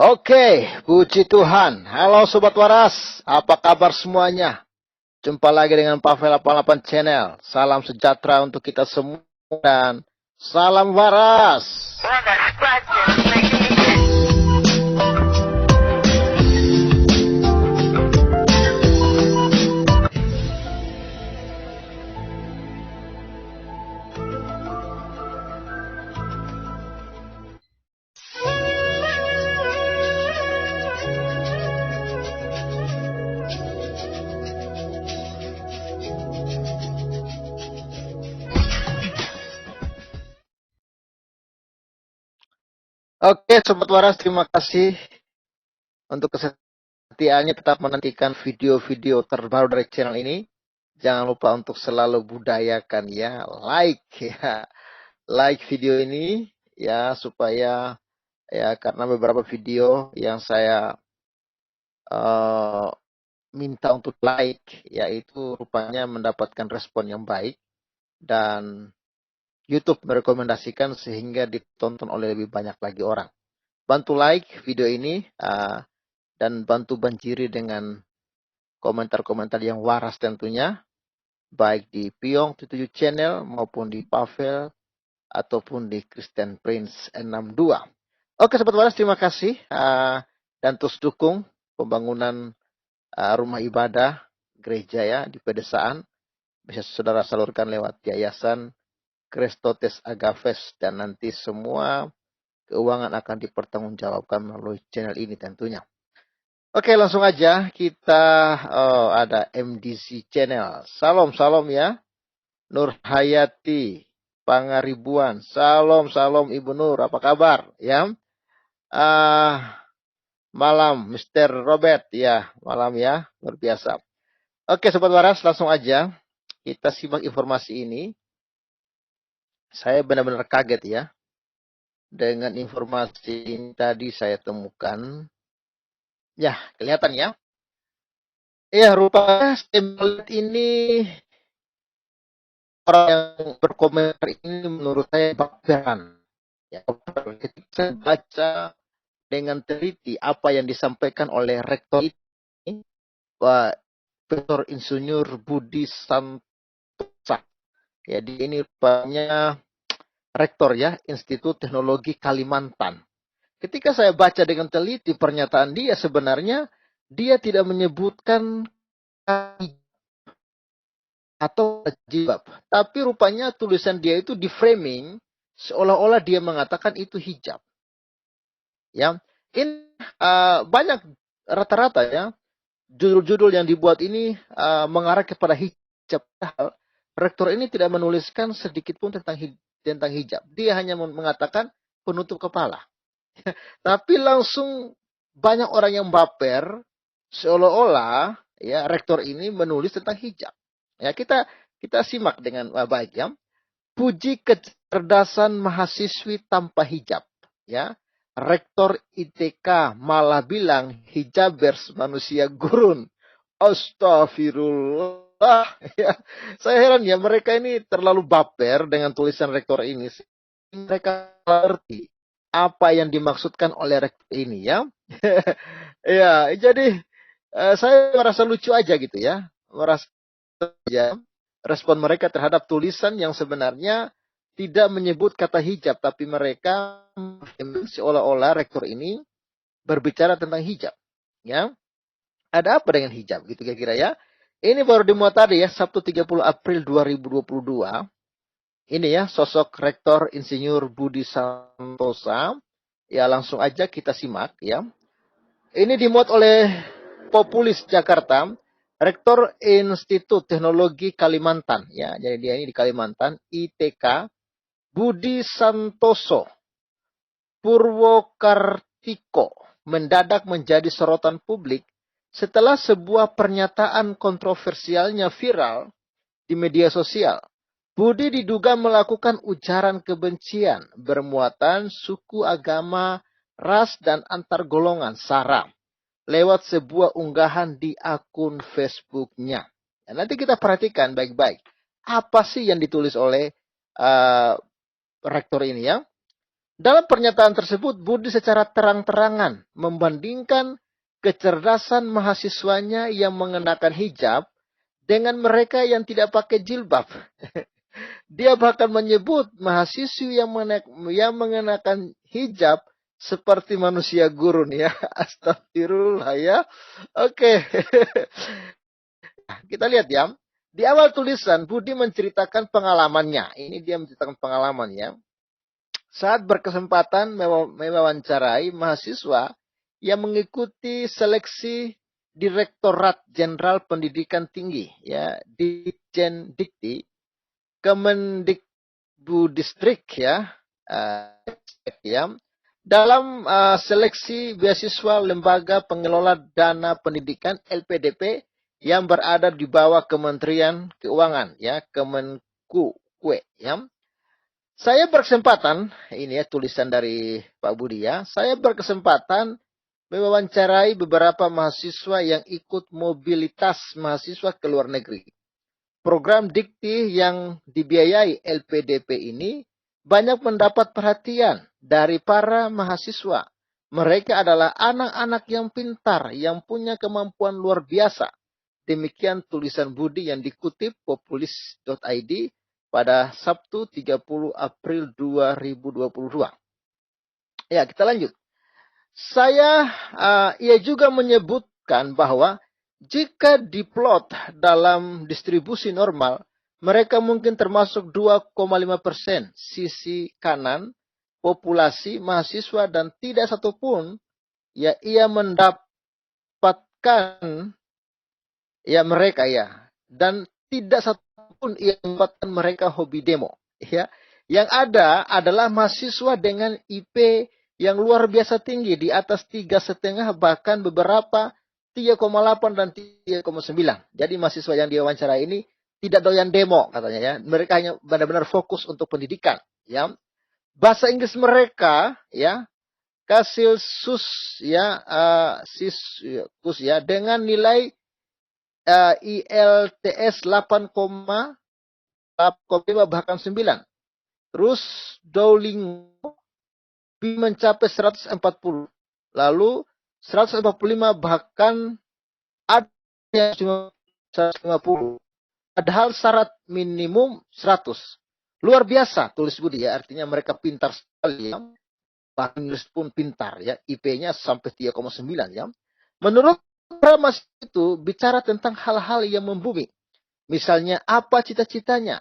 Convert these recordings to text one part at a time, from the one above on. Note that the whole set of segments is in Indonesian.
Oke, puji Tuhan. Halo Sobat Waras, apa kabar semuanya? Jumpa lagi dengan Pavel 88 Channel. Salam sejahtera untuk kita semua dan salam waras. Oke, Sobat Waras, terima kasih untuk kesetiaannya tetap menantikan video-video terbaru dari channel ini. Jangan lupa untuk selalu budayakan ya, like video ini ya supaya ya karena beberapa video yang saya minta untuk like yaitu rupanya mendapatkan respon yang baik dan YouTube merekomendasikan sehingga ditonton oleh lebih banyak lagi orang. Bantu like video ini dan bantu banjiri dengan komentar-komentar yang waras tentunya, baik di Piong 77 Channel maupun di Pavel ataupun di Christian Prince 62. Oke Sobat Waras, terima kasih dan terus dukung pembangunan rumah ibadah gereja ya di pedesaan. Bisa saudara salurkan lewat yayasan Christotes Agaves dan nanti semua keuangan akan dipertanggungjawabkan melalui channel ini tentunya. Oke, langsung aja kita ada MDC Channel. Salam ya. Nur Hayati Pangaribuan. Salam Ibu Nur, apa kabar? Ya. Malam Mr. Robert ya, malam ya, luar biasa. Oke, Sobat Waras, langsung aja kita simak informasi ini. Saya benar-benar kaget ya dengan informasi ini tadi saya temukan. Ya, kelihatan ya. Ya, rupanya ini orang yang berkomentar ini menurut saya baperan. Ya, ketika saya baca dengan teliti apa yang disampaikan oleh rektor ini, Pak Profesor Insinyur Budi Santosa. Jadi ini rupanya rektor ya, Institut Teknologi Kalimantan. Ketika saya baca dengan teliti pernyataan dia, sebenarnya dia tidak menyebutkan atau jilbab. Tapi rupanya tulisan dia itu di framing seolah-olah dia mengatakan itu hijab. Ya, ini banyak rata-rata ya judul-judul yang dibuat ini mengarah kepada hijab. Rektor ini tidak menuliskan sedikit pun tentang hijab. Dia hanya mengatakan penutup kepala. Tapi langsung banyak orang yang baper seolah-olah ya rektor ini menulis tentang hijab. Ya kita simak dengan baik ya. Puji kecerdasan mahasiswi tanpa hijab. Ya, rektor ITK malah bilang hijabers manusia gurun. Astagfirullah. Ya, saya heran ya mereka ini terlalu baper dengan tulisan rektor ini. Mereka mengerti apa yang dimaksudkan oleh rektor ini ya. Ya, jadi saya merasa lucu aja gitu ya. Merasa aja respon mereka terhadap tulisan yang sebenarnya tidak menyebut kata hijab, tapi mereka seolah-olah rektor ini berbicara tentang hijab. Ya, ada apa dengan hijab gitu kira-kira ya? Ini baru dimuat tadi ya, Sabtu 30 April 2022. Ini ya, sosok rektor Insinyur Budi Santosa. Ya, langsung aja kita simak ya. Ini dimuat oleh Populis Jakarta. Rektor Institut Teknologi Kalimantan, ya, jadi dia ini di Kalimantan, ITK, Budi Santoso Purwokartiko mendadak menjadi sorotan publik setelah sebuah pernyataan kontroversialnya viral di media sosial. Budi diduga melakukan ujaran kebencian bermuatan suku, agama, ras, dan antar golongan SARA lewat sebuah unggahan di akun Facebook-nya. Nah, nanti kita perhatikan baik-baik. Apa sih yang ditulis oleh rektor ini ya? Dalam pernyataan tersebut, Budi secara terang-terangan membandingkan kecerdasan mahasiswanya yang mengenakan hijab dengan mereka yang tidak pakai jilbab. Dia bahkan menyebut mahasiswi yang mengenakan hijab seperti manusia gurun ya. Astagfirullah ya. Oke. Kita lihat ya. Di awal tulisan, Budi menceritakan pengalamannya. Ini dia menceritakan pengalamannya. Saat berkesempatan mewawancarai mahasiswa yang mengikuti seleksi Direktorat Jenderal Pendidikan Tinggi, ya, Ditjen-Dikti, Kemendikbudistrik, ya, dalam seleksi beasiswa Lembaga Pengelola Dana Pendidikan LPDP yang berada di bawah Kementerian Keuangan, ya, Kemenku, ya. Saya berkesempatan, ini ya tulisan dari Pak Budi ya, saya berkesempatan mewawancarai beberapa mahasiswa yang ikut mobilitas mahasiswa ke luar negeri. Program Dikti yang dibiayai LPDP ini banyak mendapat perhatian dari para mahasiswa. Mereka adalah anak-anak yang pintar, yang punya kemampuan luar biasa. Demikian tulisan Budi yang dikutip populis.id pada Sabtu 30 April 2022. Ya, kita lanjut. Ia juga menyebutkan bahwa jika diplot dalam distribusi normal, mereka mungkin termasuk 2,5% sisi kanan populasi mahasiswa dan tidak satupun ya ia mendapatkan ya mereka ya dan tidak satupun yang mendapatkan mereka hobi demo. Ya, yang ada adalah mahasiswa dengan IP yang luar biasa tinggi di atas 3,5 bahkan beberapa 3,8 dan 3,9. Jadi mahasiswa yang diwawancara ini tidak doyan demo katanya ya. Mereka hanya benar-benar fokus untuk pendidikan. Ya, bahasa Inggris mereka ya Kasilsus ya Siskus ya dengan nilai ILTS 8,5 bahkan 9. Terus Duolingo mencapai 140. Lalu 145 bahkan ada yang cuma 150. Padahal syarat minimum 100. Luar biasa tulis Budi ya. Artinya mereka pintar sekali ya. Bahkan Inggris pun pintar ya. IP-nya sampai 3,9 ya. Menurut Mas itu bicara tentang hal-hal yang membumi. Misalnya apa cita-citanya,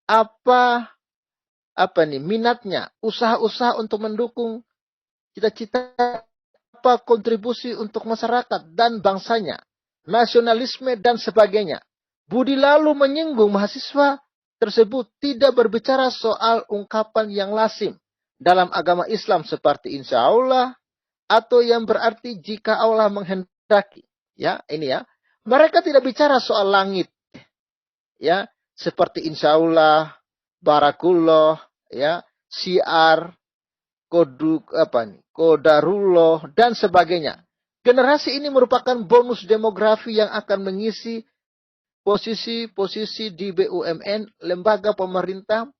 apa minatnya, usaha-usaha untuk mendukung cita-cita, apa kontribusi untuk masyarakat dan bangsanya, nasionalisme dan sebagainya. Budi lalu menyinggung mahasiswa tersebut tidak berbicara soal ungkapan yang lazim dalam agama Islam seperti insya Allah atau yang berarti jika Allah menghendaki. Ya, ini ya. Mereka tidak bicara soal langit. Ya, seperti insya Allah, barakullah, ya, syiar, kodarullah dan sebagainya. Generasi ini merupakan bonus demografi yang akan mengisi posisi-posisi di BUMN, lembaga pemerintah,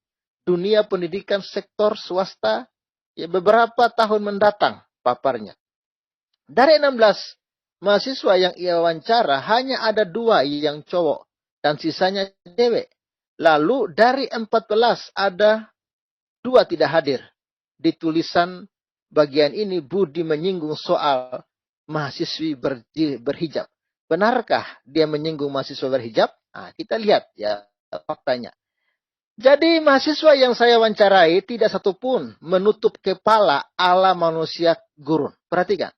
dunia pendidikan sektor swasta, ya beberapa tahun mendatang paparnya. Dari 16 mahasiswa yang ia wawancara, hanya ada 2 yang cowok dan sisanya cewek. Lalu dari 14 ada 2 tidak hadir. Di tulisan bagian ini Budi menyinggung soal mahasiswi berhijab. Benarkah dia menyinggung mahasiswa berhijab? Nah, kita lihat ya faktanya. Jadi mahasiswa yang saya wawancarai tidak satupun menutup kepala ala manusia gurun. Perhatikan.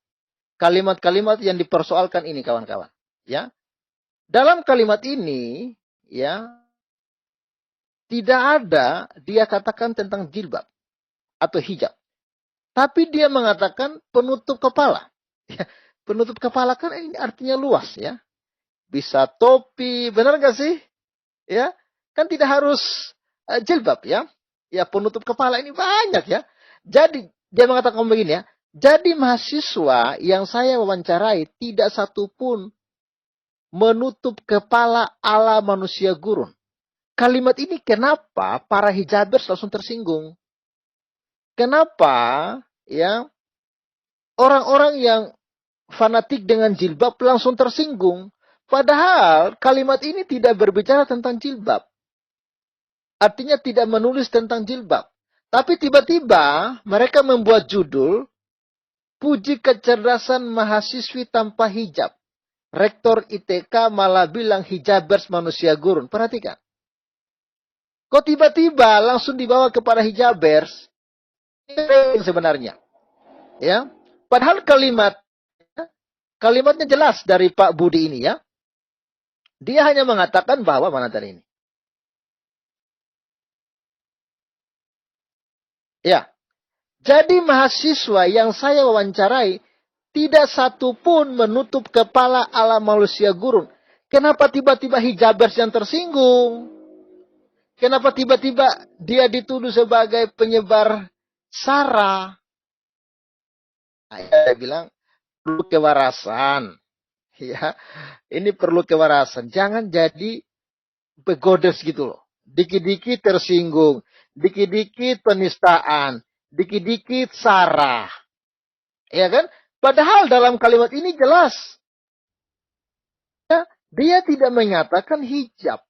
Kalimat-kalimat yang dipersoalkan ini kawan-kawan. Ya. Dalam kalimat ini ya tidak ada dia katakan tentang jilbab atau hijab. Tapi dia mengatakan penutup kepala. Ya, penutup kepala kan ini artinya luas ya. Bisa topi, benar nggak sih? Ya, kan tidak harus jilbab ya. Ya penutup kepala ini banyak ya. Jadi dia mengatakan begini ya. Jadi mahasiswa yang saya wawancarai tidak satupun menutup kepala ala manusia gurun. Kalimat ini kenapa para hijabers langsung tersinggung? kenapa ya orang-orang yang fanatik dengan jilbab langsung tersinggung? Padahal kalimat ini tidak berbicara tentang jilbab. Artinya tidak menulis tentang jilbab. Tapi tiba-tiba mereka membuat judul, puji kecerdasan mahasiswi tanpa hijab. Rektor ITK malah bilang hijabers manusia gurun. Perhatikan. Kok tiba-tiba langsung dibawa kepada hijabers? Ini sebenarnya. Ya. Padahal kalimatnya jelas dari Pak Budi ini ya. Dia hanya mengatakan bahwa mana tadi ini? Ya. Jadi mahasiswa yang saya wawancarai tidak satu pun menutup kepala ala manusia gurun. Kenapa tiba-tiba hijabers yang tersinggung? Kenapa tiba-tiba dia dituduh sebagai penyebar sara? Nah, saya bilang perlu kewarasan. Ya, ini perlu kewarasan. Jangan jadi begodes gitu loh. Dikit-dikit tersinggung, dikit-dikit penistaan, dikit-dikit sara. Ya kan? Padahal dalam kalimat ini jelas. Ya, dia tidak mengatakan hijab.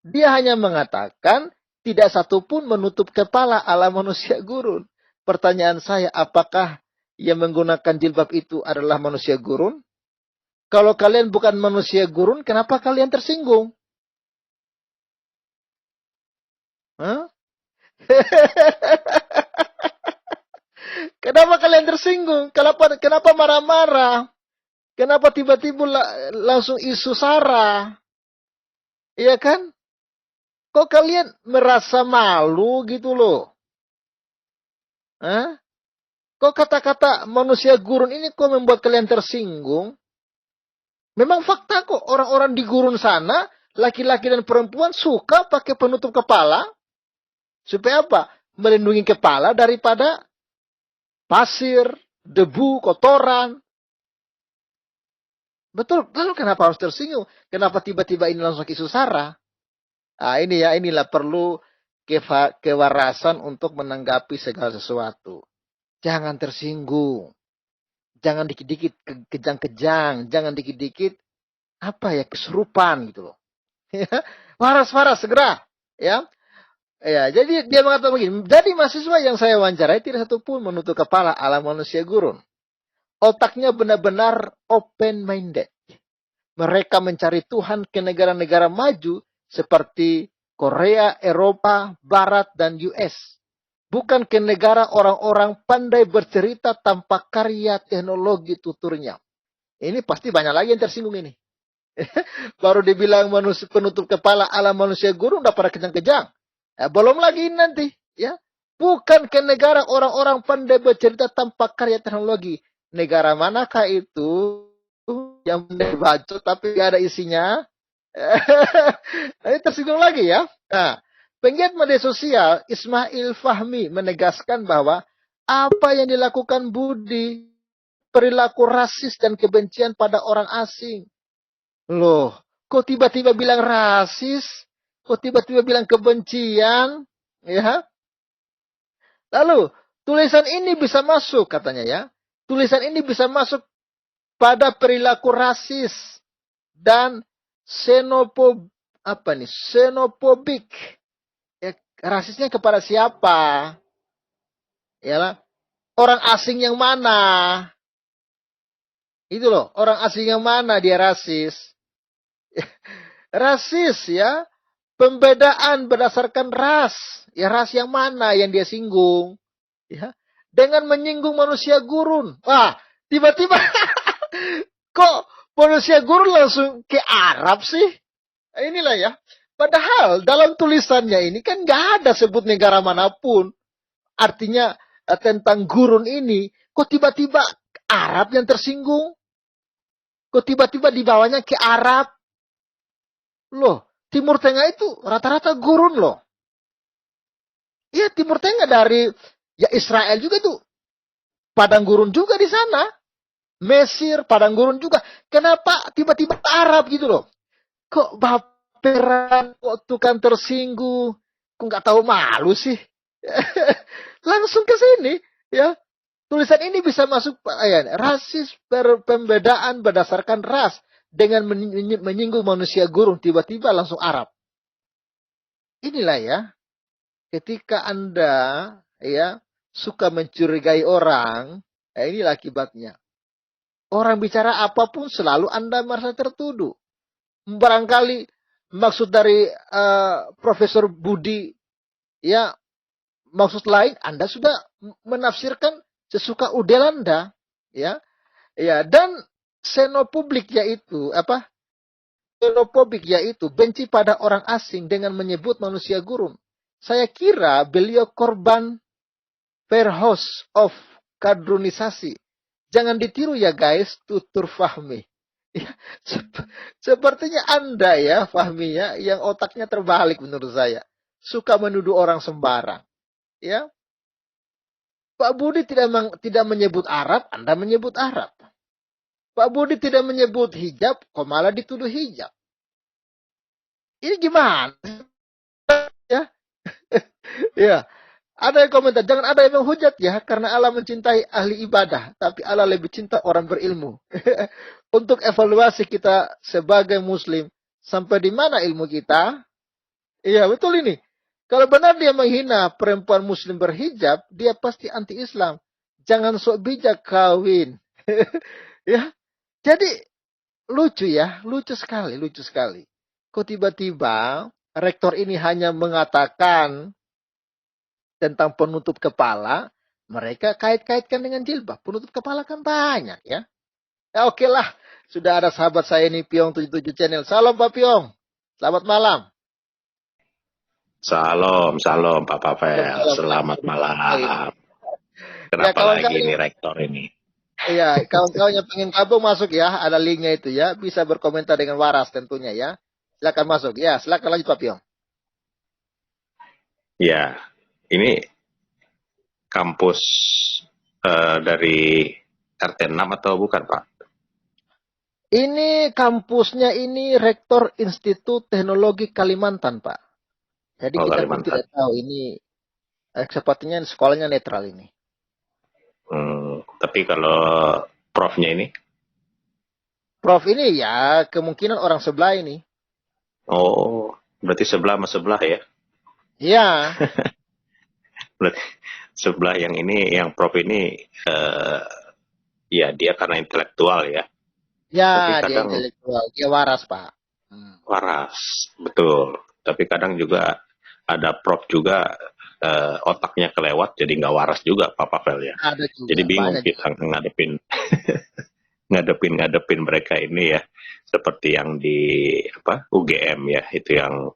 Dia hanya mengatakan tidak satupun menutup kepala ala manusia gurun. Pertanyaan saya, apakah yang menggunakan jilbab itu adalah manusia gurun? Kalau kalian bukan manusia gurun, kenapa kalian tersinggung? Hah? Kenapa kalian tersinggung? Kenapa marah-marah? Kenapa tiba-tiba langsung isu sara? Iya kan? Kok kalian merasa malu gitu loh? Hah? Kok kata-kata manusia gurun ini kok membuat kalian tersinggung? Memang fakta kok orang-orang di gurun sana, laki-laki dan perempuan suka pakai penutup kepala. Supaya apa? Melindungi kepala daripada pasir, debu, kotoran. Betul, lalu kenapa harus tersinggung? Kenapa tiba-tiba ini langsung isu sara? Nah, ini ya, inilah perlu kewarasan untuk menanggapi segala sesuatu. Jangan tersinggung. Jangan dikit-dikit kejang-kejang. Jangan dikit-dikit kesurupan gitu loh. Waras-waras segera. Ya. Ya, jadi dia mengatakan begini. Jadi mahasiswa yang saya wawancarai tidak satu pun menutup kepala ala manusia gurun. Otaknya benar-benar open-minded. Mereka mencari Tuhan ke negara-negara maju seperti Korea, Eropa, Barat, dan US. Bukan ke negara orang-orang pandai bercerita tanpa karya teknologi tuturnya. Ini pasti banyak lagi yang tersinggung ini. Baru dibilang manusia penutup kepala ala manusia gurun udah pada kejang-kejang. Belum lagi nanti. Ya. Bukan ke negara orang-orang pandai bercerita tanpa karya teknologi. Negara manakah itu yang pandai baca tapi gak ada isinya? Ini tersinggung lagi ya. Nah, penggiat media sosial Ismail Fahmi menegaskan bahwa apa yang dilakukan Budi perilaku rasis dan kebencian pada orang asing. Loh, kok tiba-tiba bilang rasis? Kok tiba-tiba bilang kebencian? Ya. Lalu, tulisan ini bisa masuk katanya ya. Tulisan ini bisa masuk pada perilaku rasis dan xenopobik. Ya, rasisnya kepada siapa? Yalah, orang asing yang mana? Itu loh, orang asing yang mana dia rasis? Rasis ya, pembedaan berdasarkan ras. Ya ras yang mana yang dia singgung? Ya, dengan menyinggung manusia gurun. Wah, tiba-tiba kok manusia gurun langsung ke Arab sih? Inilah ya. Padahal dalam tulisannya ini kan gak ada sebut negara manapun. Artinya tentang gurun ini. Kok tiba-tiba Arab yang tersinggung? Kok tiba-tiba dibawanya ke Arab? Loh, Timur Tengah itu rata-rata gurun loh. Iya, Timur Tengah dari ya Israel juga tuh. Padang gurun juga di sana. Mesir, padang gurun juga. Kenapa tiba-tiba Arab gitu loh? Kok baperan, kok tukang tersinggung, kok nggak tahu malu sih? Langsung ke sini, ya. Tulisan ini bisa masuk ya, rasis pembedaan berdasarkan ras dengan menyinggung manusia gurun tiba-tiba langsung Arab. Inilah ya, ketika Anda ya suka mencurigai orang, ya inilah akibatnya. Orang bicara apapun selalu Anda merasa tertuduh. Barangkali maksud dari Profesor Budi ya maksud lain Anda sudah menafsirkan sesuka udel Anda, ya. Ya, dan xenofobik yaitu apa? Xenofobik yaitu benci pada orang asing dengan menyebut manusia gurun. Saya kira beliau korban Verhoes of kadrunisasi. Jangan ditiru ya guys, tutur Fahmi. Ya, sepertinya Anda ya Fahmi ya, yang otaknya terbalik menurut saya. Suka menuduh orang sembarang. Ya, Pak Budi tidak menyebut Arab, Anda menyebut Arab. Pak Budi tidak menyebut hijab, kok malah dituduh hijab. Ini gimana? Ya, ya. Ada yang komentar, jangan ada yang menghujat ya, karena Allah mencintai ahli ibadah, tapi Allah lebih cinta orang berilmu. Untuk evaluasi kita sebagai muslim, sampai di mana ilmu kita? Iya, betul ini. Kalau benar dia menghina perempuan muslim berhijab, dia pasti anti-Islam. Jangan sok bijak kawin. Ya, jadi lucu ya, lucu sekali, lucu sekali. Kok tiba-tiba rektor ini hanya mengatakan tentang penutup kepala, mereka kait-kaitkan dengan jilbab. Penutup kepala kan banyak ya. Ya oke lah, sudah ada sahabat saya ini Piong 77 Channel. Salam Pak Piong. Selamat malam. Salam, salam Pak Pavel. Salam, Selamat malam. ya Kenapa lagi ini rektor ini? Iya, kawan-kawan yang pengen gabung masuk ya, ada linknya itu ya, bisa berkomentar dengan waras tentunya ya. Silakan masuk ya, silakan lanjut Pak Piong. Ya, ini kampus dari RT 6 atau bukan Pak? Ini kampusnya ini Rektor Institut Teknologi Kalimantan Pak. Jadi kita pun tidak tahu ini sepertinya sekolahnya netral ini. Tapi kalau profnya ini? Prof ini ya kemungkinan orang sebelah ini. Oh, berarti sebelah sama sebelah ya? Iya. Berarti sebelah yang ini, yang prof ini, ya dia karena intelektual ya. Ya, tapi kadang, dia intelektual, dia waras Pak. Waras, betul. Tapi kadang juga ada prof juga otaknya kelewat jadi nggak waras juga Pak Pavel ya. Ada juga, jadi bingung kita ngadepin ngadepin mereka ini ya, seperti yang di UGM ya, itu yang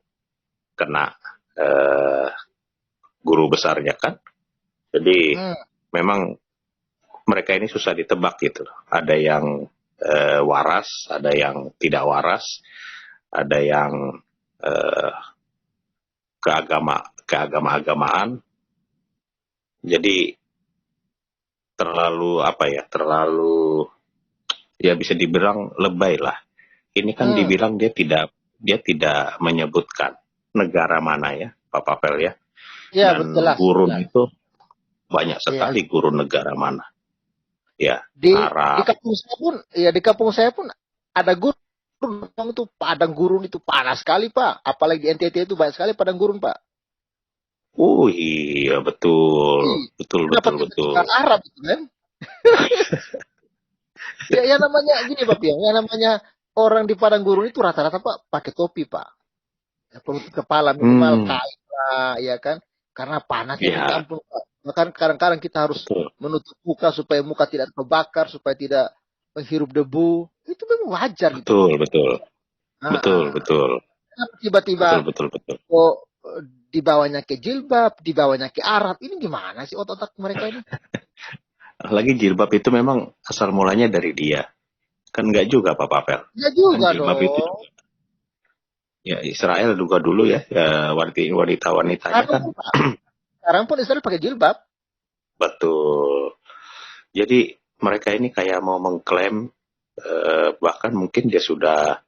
kena guru besarnya kan. Jadi memang mereka ini susah ditebak gitu. Ada yang waras, ada yang tidak waras, ada yang keagama-agamaan. Jadi terlalu terlalu ya bisa dibilang lebay lah. Ini kan dibilang dia tidak menyebutkan negara mana ya Pak Pavel ya. Ya, dan jelas, gurun jelas. itu banyak sekali gurun negara mana. Ya, di Arab. Di kampung saya pun ada gurun itu, padang gurun itu panas sekali Pak. Apalagi di NTT itu banyak sekali padang gurun Pak. Oh iya betul, betul. Arab itu kan. ya namanya gini Pak Piang, ya namanya orang di padang gurun itu rata-rata Pak pakai topi Pak. Ya, penutup kepala minimal kain Pak, ya kan. Karena panasnya di kampung Pak. Bahkan kadang-kadang kita harus menutup muka supaya muka tidak terbakar, supaya tidak menghirup debu. Itu memang wajar betul, gitu. Betul. Tiba-tiba betul. Kok dibawanya ke jilbab, dibawanya ke Arab. Ini gimana sih otak-otak mereka ini? Lagi jilbab itu memang asal mulanya dari dia. Kan enggak juga Pak Pavel. Enggak juga kan jilbab dong. Itu juga. Ya Israel juga dulu ya, wanita-wanitanya kan. Sekarang pun Israel pakai jilbab. Betul. Jadi mereka ini kayak mau mengklaim, bahkan mungkin dia sudah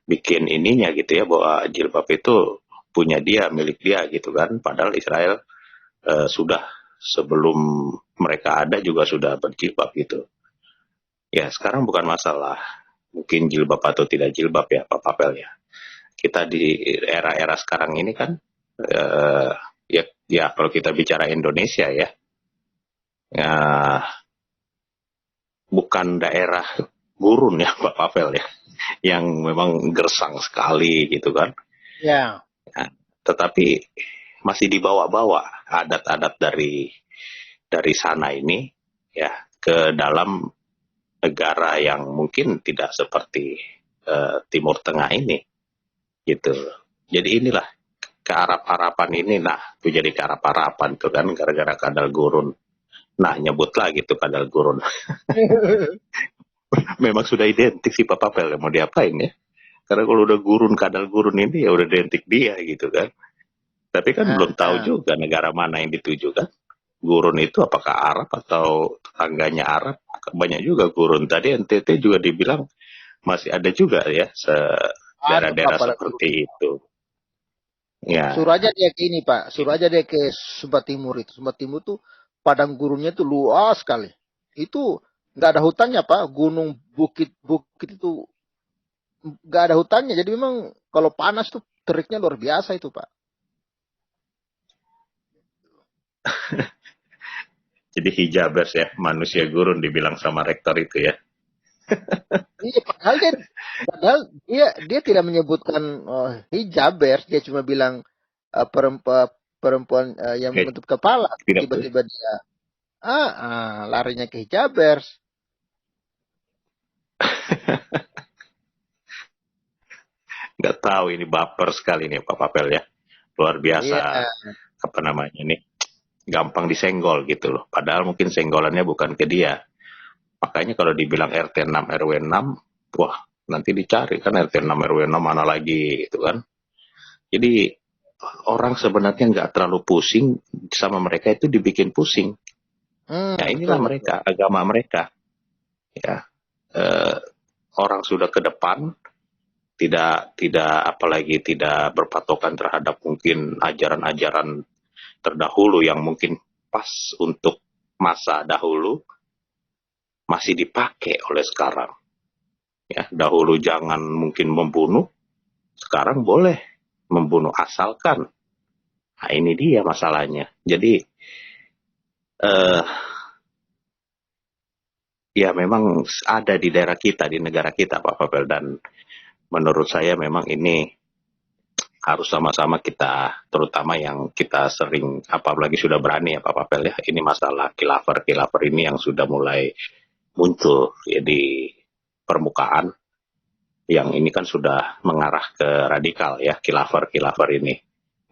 bikin ininya gitu ya, bahwa jilbab itu punya dia, milik dia gitu kan. Padahal Israel sudah sebelum mereka ada juga sudah berjilbab gitu. Ya sekarang bukan masalah mungkin jilbab atau tidak jilbab ya Pak Papel ya. Kita di era-era sekarang ini kan ya kalau kita bicara Indonesia ya bukan daerah gurun ya Pak Pavel ya, yang memang gersang sekali gitu kan. Ya. Nah, tetapi masih dibawa-bawa adat-adat dari sana ini ya ke dalam negara yang mungkin tidak seperti Timur Tengah ini gitu. Jadi inilah kearap-arapan ini, nah itu jadi kearap-arapan tuh kan gara-gara kadal gurun. Nah nyebut lagi tuh kadal gurun. Memang sudah identik sih Pak Papel mau diapain ya. Karena kalau udah gurun kadal gurun ini ya udah identik dia gitu kan. Tapi kan belum tahu juga negara mana yang dituju kan. Gurun itu apakah Arab atau tetangganya Arab? Banyak juga gurun. Tadi NTT juga dibilang masih ada juga ya daerah-daerah seperti itu. Ya. Suruh aja dia ke ini Pak, suruh aja dia ke Sumba Timur itu. Sumba Timur tuh padang gurunnya tuh luas sekali. Itu nggak ada hutannya Pak, gunung bukit itu nggak ada hutannya. Jadi memang kalau panas tuh teriknya luar biasa itu Pak. Jadi hijabers ya, manusia gurun dibilang sama rektor itu ya. Iya, padahal dia tidak menyebutkan hijabers, dia cuma bilang perempuan yang menutup kepala. Tiba-tiba dia larinya ke hijabers. Nggak tahu ini baper sekali nih Pak Papel ya. Luar biasa. Apa namanya nih, gampang disenggol gitu loh. Padahal mungkin senggolannya bukan ke dia. Makanya kalau dibilang RT 6 RW 6, wah nanti dicari kan RT 6 RW 6 mana lagi gitu kan. Jadi orang sebenarnya nggak terlalu pusing sama mereka itu dibikin pusing. Ya inilah betul, mereka, betul. Agama mereka. Ya, orang sudah ke depan, tidak apalagi tidak berpatokan terhadap mungkin ajaran-ajaran terdahulu yang mungkin pas untuk masa dahulu masih dipakai oleh sekarang. Ya, dahulu jangan mungkin membunuh, sekarang boleh membunuh asalkan. Nah, ini dia masalahnya. Jadi ya memang ada di daerah kita, di negara kita Pak Pavel, dan menurut saya memang ini harus sama-sama kita, terutama yang kita sering, apalagi sudah berani ya Pak Papel ya, ini masalah khilafah ini yang sudah mulai muncul ya di permukaan, yang ini kan sudah mengarah ke radikal ya, khilafah ini.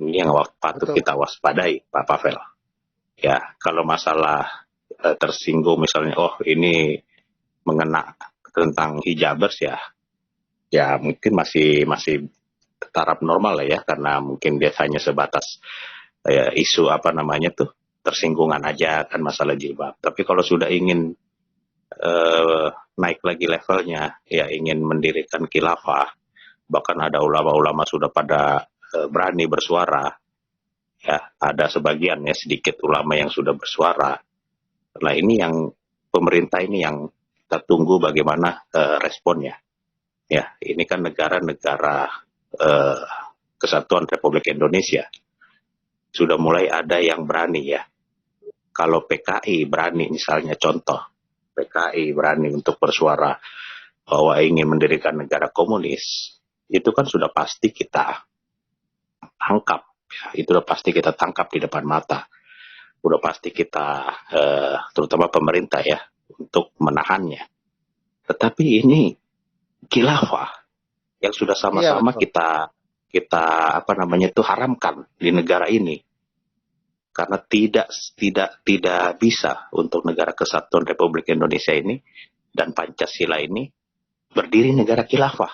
Ini yang patut kita waspadai Pak Papel. Ya, kalau masalah tersinggung misalnya, oh ini mengena tentang hijabers ya mungkin masih taraf normal lah ya, karena mungkin dia hanya sebatas isu apa namanya tuh tersinggungan aja kan masalah jilbab. Tapi kalau sudah ingin naik lagi levelnya, ya ingin mendirikan khilafah, bahkan ada ulama-ulama sudah pada berani bersuara, ya ada sebagian ya sedikit ulama yang sudah bersuara. Nah ini yang pemerintah ini yang kita tunggu bagaimana responnya. Ya ini kan negara-negara Kesatuan Republik Indonesia sudah mulai ada yang berani ya. Kalau PKI berani misalnya, contoh PKI berani untuk bersuara bahwa ingin mendirikan negara komunis, itu kan sudah pasti kita tangkap ya. Itu sudah pasti kita tangkap di depan mata. Sudah pasti kita terutama pemerintah ya untuk menahannya. Tetapi ini khilafah yang sudah sama-sama kita apa namanya itu haramkan di negara ini, karena tidak bisa untuk negara Kesatuan Republik Indonesia ini dan Pancasila ini berdiri negara khilafah.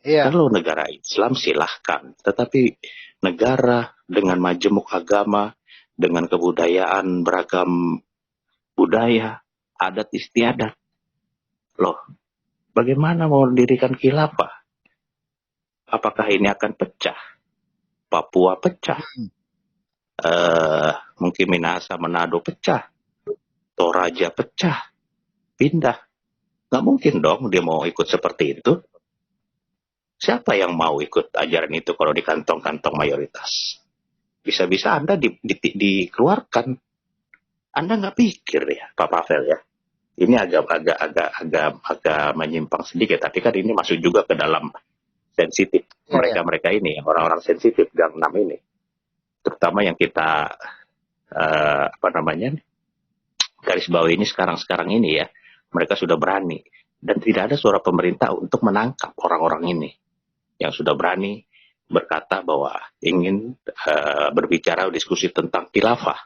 Kalau negara Islam silahkan, tetapi negara dengan majemuk agama, dengan kebudayaan beragam budaya, adat istiadat, loh bagaimana mau mendirikan khilafah? Apakah ini akan pecah? Papua pecah. mungkin Minahasa Manado pecah, Toraja pecah, pindah. Nggak mungkin dong dia mau ikut seperti itu. Siapa yang mau ikut ajaran itu kalau di kantong-kantong mayoritas? Bisa-bisa Anda dikeluarkan. Anda nggak pikir ya, Pak Pavel ya. Ini agak menyimpang sedikit, tapi kan ini masuk juga ke dalam sensitif mereka ini, orang-orang sensitif gang 6 ini, terutama yang kita garis bawah ini sekarang ini ya, mereka sudah berani dan tidak ada suara pemerintah untuk menangkap orang-orang ini yang sudah berani berkata bahwa ingin berbicara diskusi tentang khilafah.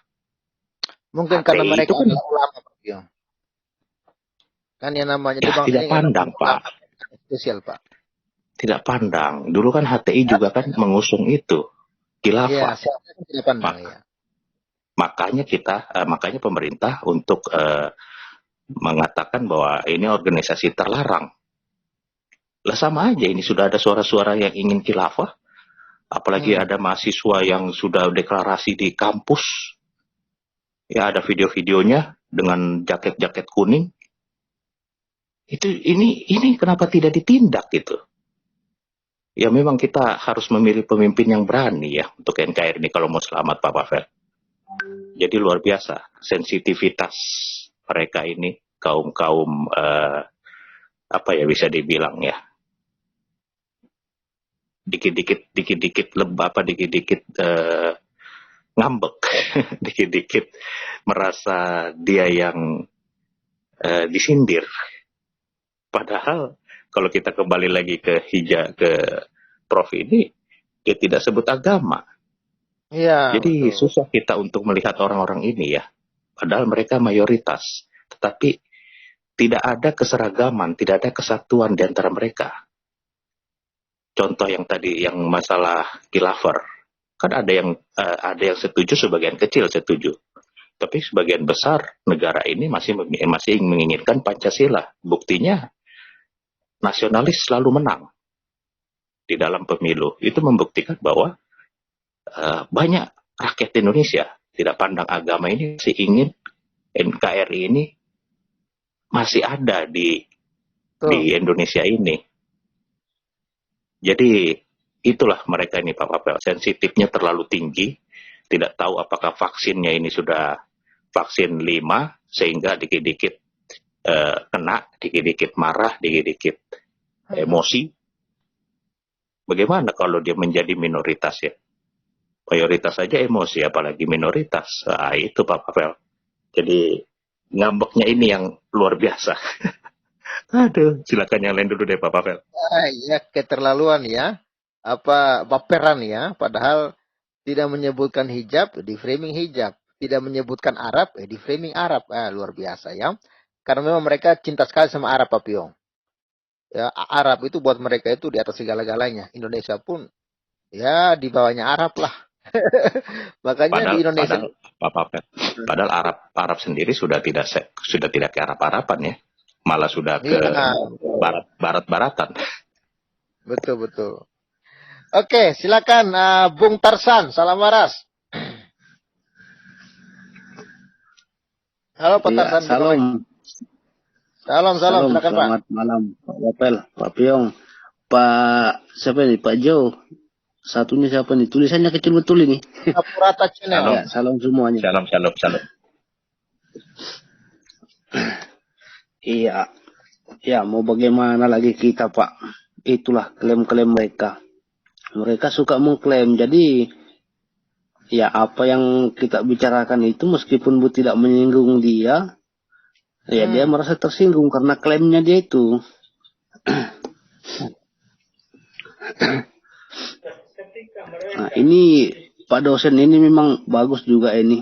Mungkin karena mereka kan ulama, Pak. Kan yang namanya ya, tidak pandang, Pak. Spesial, Pak. Tidak pandang. Dulu kan HTI juga kan mengusung itu, khilafah. Ya, tidak pandang, ya. Makanya pemerintah untuk mengatakan bahwa ini organisasi terlarang. Lah sama aja, ini sudah ada suara-suara yang ingin khilafah, apalagi ada mahasiswa yang sudah deklarasi di kampus. Ya, ada video-videonya dengan jaket-jaket kuning. Ini kenapa tidak ditindak gitu? Ya memang kita harus memilih pemimpin yang berani ya untuk NKRI ini kalau mau selamat, Pak Pavel. Jadi luar biasa sensitivitas mereka ini, kaum apa ya bisa dibilang ya, dikit-dikit ngambek, dikit-dikit merasa dia yang disindir. Padahal kalau kita kembali lagi ke Prof ini, dia tidak sebut agama. Ya, jadi susah kita untuk melihat orang-orang ini ya. Padahal mereka mayoritas, tetapi tidak ada keseragaman, tidak ada kesatuan di antara mereka. Contoh yang tadi, yang masalah khilafah, kan ada yang setuju, sebagian kecil setuju. Tapi sebagian besar negara ini masih menginginkan Pancasila. Buktinya nasionalis selalu menang di dalam pemilu. Itu membuktikan bahwa banyak rakyat Indonesia tidak pandang agama ini masih ingin NKRI ini masih ada di Indonesia ini. Jadi itulah mereka ini, Pak Pavel, sensitifnya terlalu tinggi, tidak tahu apakah vaksinnya ini sudah vaksin 5 sehingga dikit-dikit kena, dikit-dikit marah, dikit-dikit emosi. Bagaimana kalau dia menjadi minoritas ya? Mayoritas saja emosi, apalagi minoritas. Nah, itu Pak Pavel. Jadi ngambeknya ini yang luar biasa. Aduh, silakan yang lain dulu deh Pak Pavel. Ya, keterlaluan ya. Baperan ya. Padahal tidak menyebutkan hijab, di framing hijab. Tidak menyebutkan Arab, di framing Arab. Luar biasa ya. Karena memang mereka cinta sekali sama Arab, Pak Piong. Ya, Arab itu buat mereka itu di atas segala-galanya. Indonesia pun ya di bawahnya Arab lah. Makanya di Indonesia padahal Arab sendiri sudah tidak ke Arab-Araban ya. Malah sudah ke barat-baratan. Betul. Oke, silakan Bung Tarsan, salam waras. Halo Pak Tarsan. Salam, silakan Pak. Selamat malam Pak Wapel, Pak Piong, Pak siapa ini, Pak Jo. Satunya siapa nih? Tulisannya kecil betul ini. Apurata Channel. Ya, salam semuanya. Salam. Iya. Ya, mau bagaimana lagi kita, Pak? Itulah klaim-klaim mereka. Mereka suka mengklaim. Jadi, ya apa yang kita bicarakan itu meskipun Bu tidak menyinggung dia, ya dia merasa tersinggung karena klaimnya dia itu. Nah, ini Pak dosen ini memang bagus juga ini.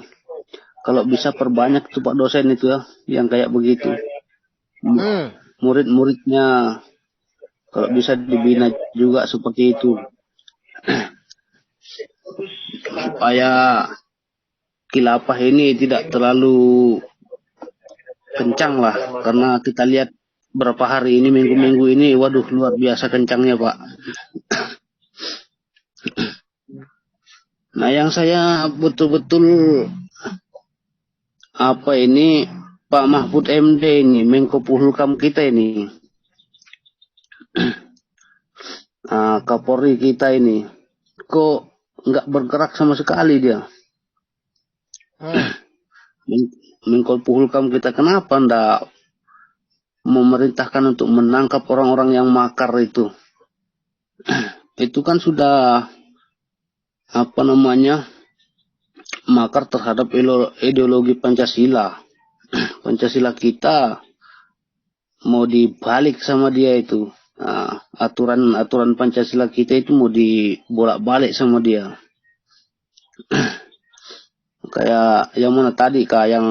Kalau bisa perbanyak tuh Pak dosen itu ya, yang kayak begitu. Murid-muridnya kalau bisa dibina juga seperti itu. Supaya khilafah ini tidak terlalu kencang lah. Karena kita lihat berapa hari ini, minggu-minggu ini, waduh luar biasa kencangnya Pak. Nah, yang saya betul-betul ini Pak Mahfud MD ini, Menko Polhukam kita ini, Kapolri kita ini, kok nggak bergerak sama sekali dia. Menko Polhukam kita kenapa ndak memerintahkan untuk menangkap orang-orang yang makar itu? Itu kan sudah makar terhadap ideologi Pancasila. Pancasila kita mau dibalik sama dia itu. Aturan Pancasila kita itu mau dibolak-balik sama dia. Kayak yang mana tadi, kayak yang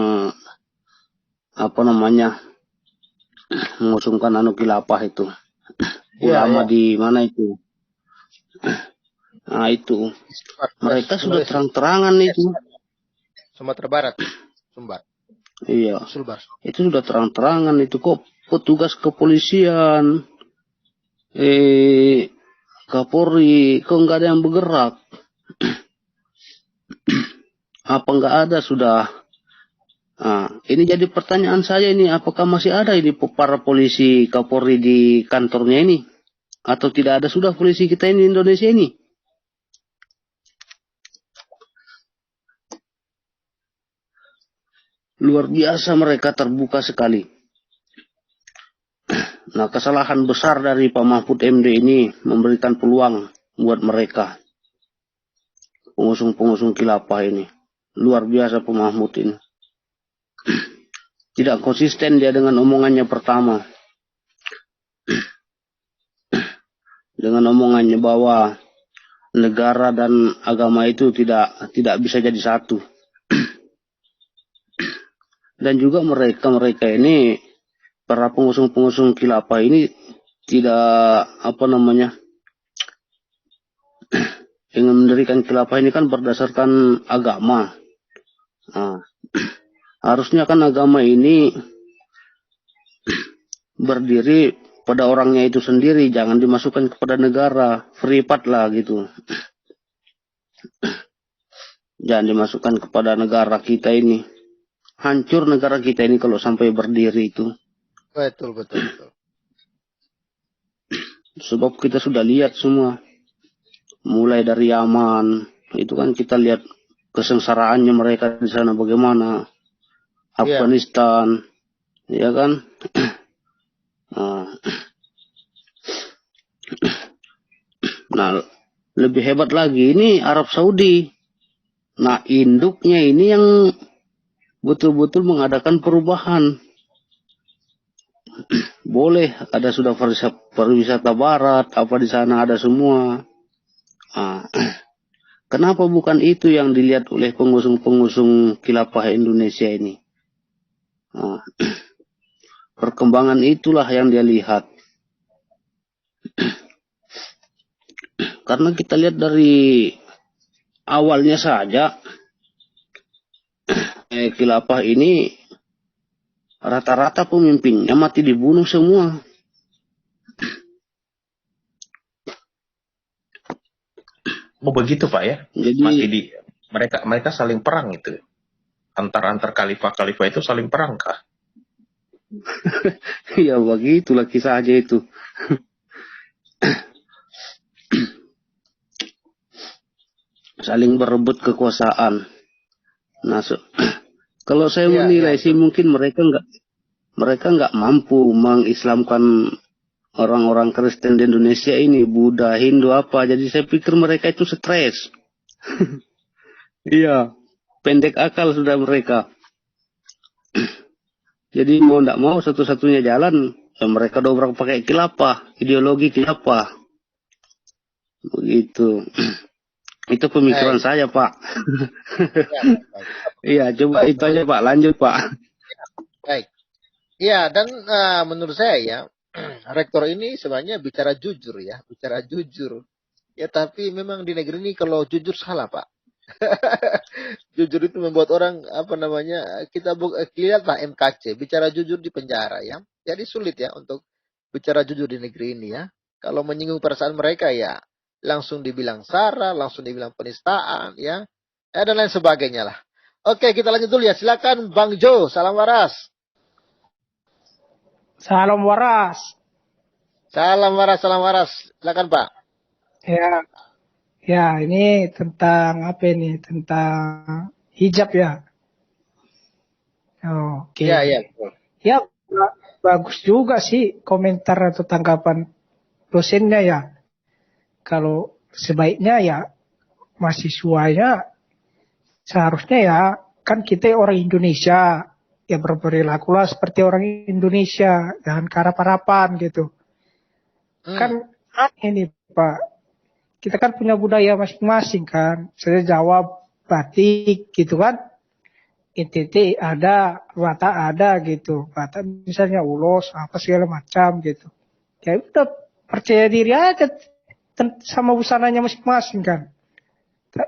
mengusungkan khilafah itu. Ulama di mana itu? Nah itu. Mereka sudah terang-terangan itu. Sumatera Barat. Sumbar. Iya. Itu sudah terang-terangan itu, kok petugas kepolisian, Kapolri, kok nggak ada yang bergerak? Apa nggak ada sudah? Ini jadi pertanyaan saya ini, apakah masih ada ini para polisi Kapolri di kantornya ini? Atau tidak ada sudah polisi kita ini Indonesia ini? Luar biasa, mereka terbuka sekali. Nah, kesalahan besar dari Pak Mahfud MD ini memberikan peluang buat mereka. Pengusung-pengusung khilafah ini. Luar biasa Pak Mahfud ini. Tidak konsisten dia dengan omongannya pertama. Dengan omongannya bahwa negara dan agama itu tidak bisa jadi satu. Dan juga mereka ini, para pengusung-pengusung khilafah ini tidak ingin mendirikan khilafah ini kan berdasarkan agama. Harusnya kan agama ini berdiri pada orangnya itu sendiri, jangan dimasukkan kepada negara, privat lah gitu. Jangan dimasukkan kepada negara kita ini. Hancur negara kita ini kalau sampai berdiri itu. Betul. Sebab kita sudah lihat semua. Mulai dari Yaman, itu kan kita lihat kesengsaraannya mereka di sana bagaimana. Afghanistan, ya kan? Nah, lebih hebat lagi ini Arab Saudi. Nah, induknya ini yang betul-betul mengadakan perubahan. Boleh ada sudah pariwisata barat, apa di sana ada semua. Kenapa bukan itu yang dilihat oleh pengusung-pengusung khilafah Indonesia ini? Perkembangan itulah yang dia lihat. Karena kita lihat dari awalnya saja, khilafah ini rata-rata pemimpinnya mati dibunuh semua. Oh begitu Pak ya? Jadi mereka saling perang itu. Antar khalifah itu saling perang kah? Ya begitulah kisahnya itu. Saling berebut kekuasaan. Nah, kalau saya menilai sih mungkin mereka nggak mampu mengislamkan orang-orang Kristen di Indonesia ini, Buddha, Hindu apa. Jadi saya pikir mereka itu stres. Iya, pendek akal sudah mereka. Jadi mau nggak mau satu-satunya jalan mereka dobrak pakai khilafah, ideologi khilafah. Begitu. Itu pemikiran saya, Pak. Iya, coba itu aja, Pak. Lanjut, Pak. Baik. Iya, dan menurut saya ya, rektor ini sebenarnya bicara jujur ya, bicara jujur. Ya, tapi memang di negeri ini kalau jujur salah, Pak. Jujur itu membuat orang kita lihatlah MKC, bicara jujur di penjara ya. Jadi sulit ya untuk bicara jujur di negeri ini ya. Kalau menyinggung perasaan mereka ya langsung dibilang sara, langsung dibilang penistaan, ya, dan lain sebagainya lah. Oke, kita lanjut dulu ya. Silakan Bang Jo, salam waras. Salam waras. Salam waras, salam waras. Silakan Pak. Ya, ini tentang apa ini? Tentang hijab ya. Oke. Ya. Ya, bagus juga sih komentar atau tanggapan dosennya ya. Kalau sebaiknya ya mahasiswanya seharusnya ya, kan kita orang Indonesia, ya berperilakulah seperti orang Indonesia, jangan karap-harapan gitu. Kan aneh nih Pak, kita kan punya budaya masing-masing kan. Saya jawab batik gitu kan, NTT ada, Batak ada gitu. Batak misalnya ulos, apa segala macam gitu. Ya udah percaya diri aja sama busananya masing-masing kan.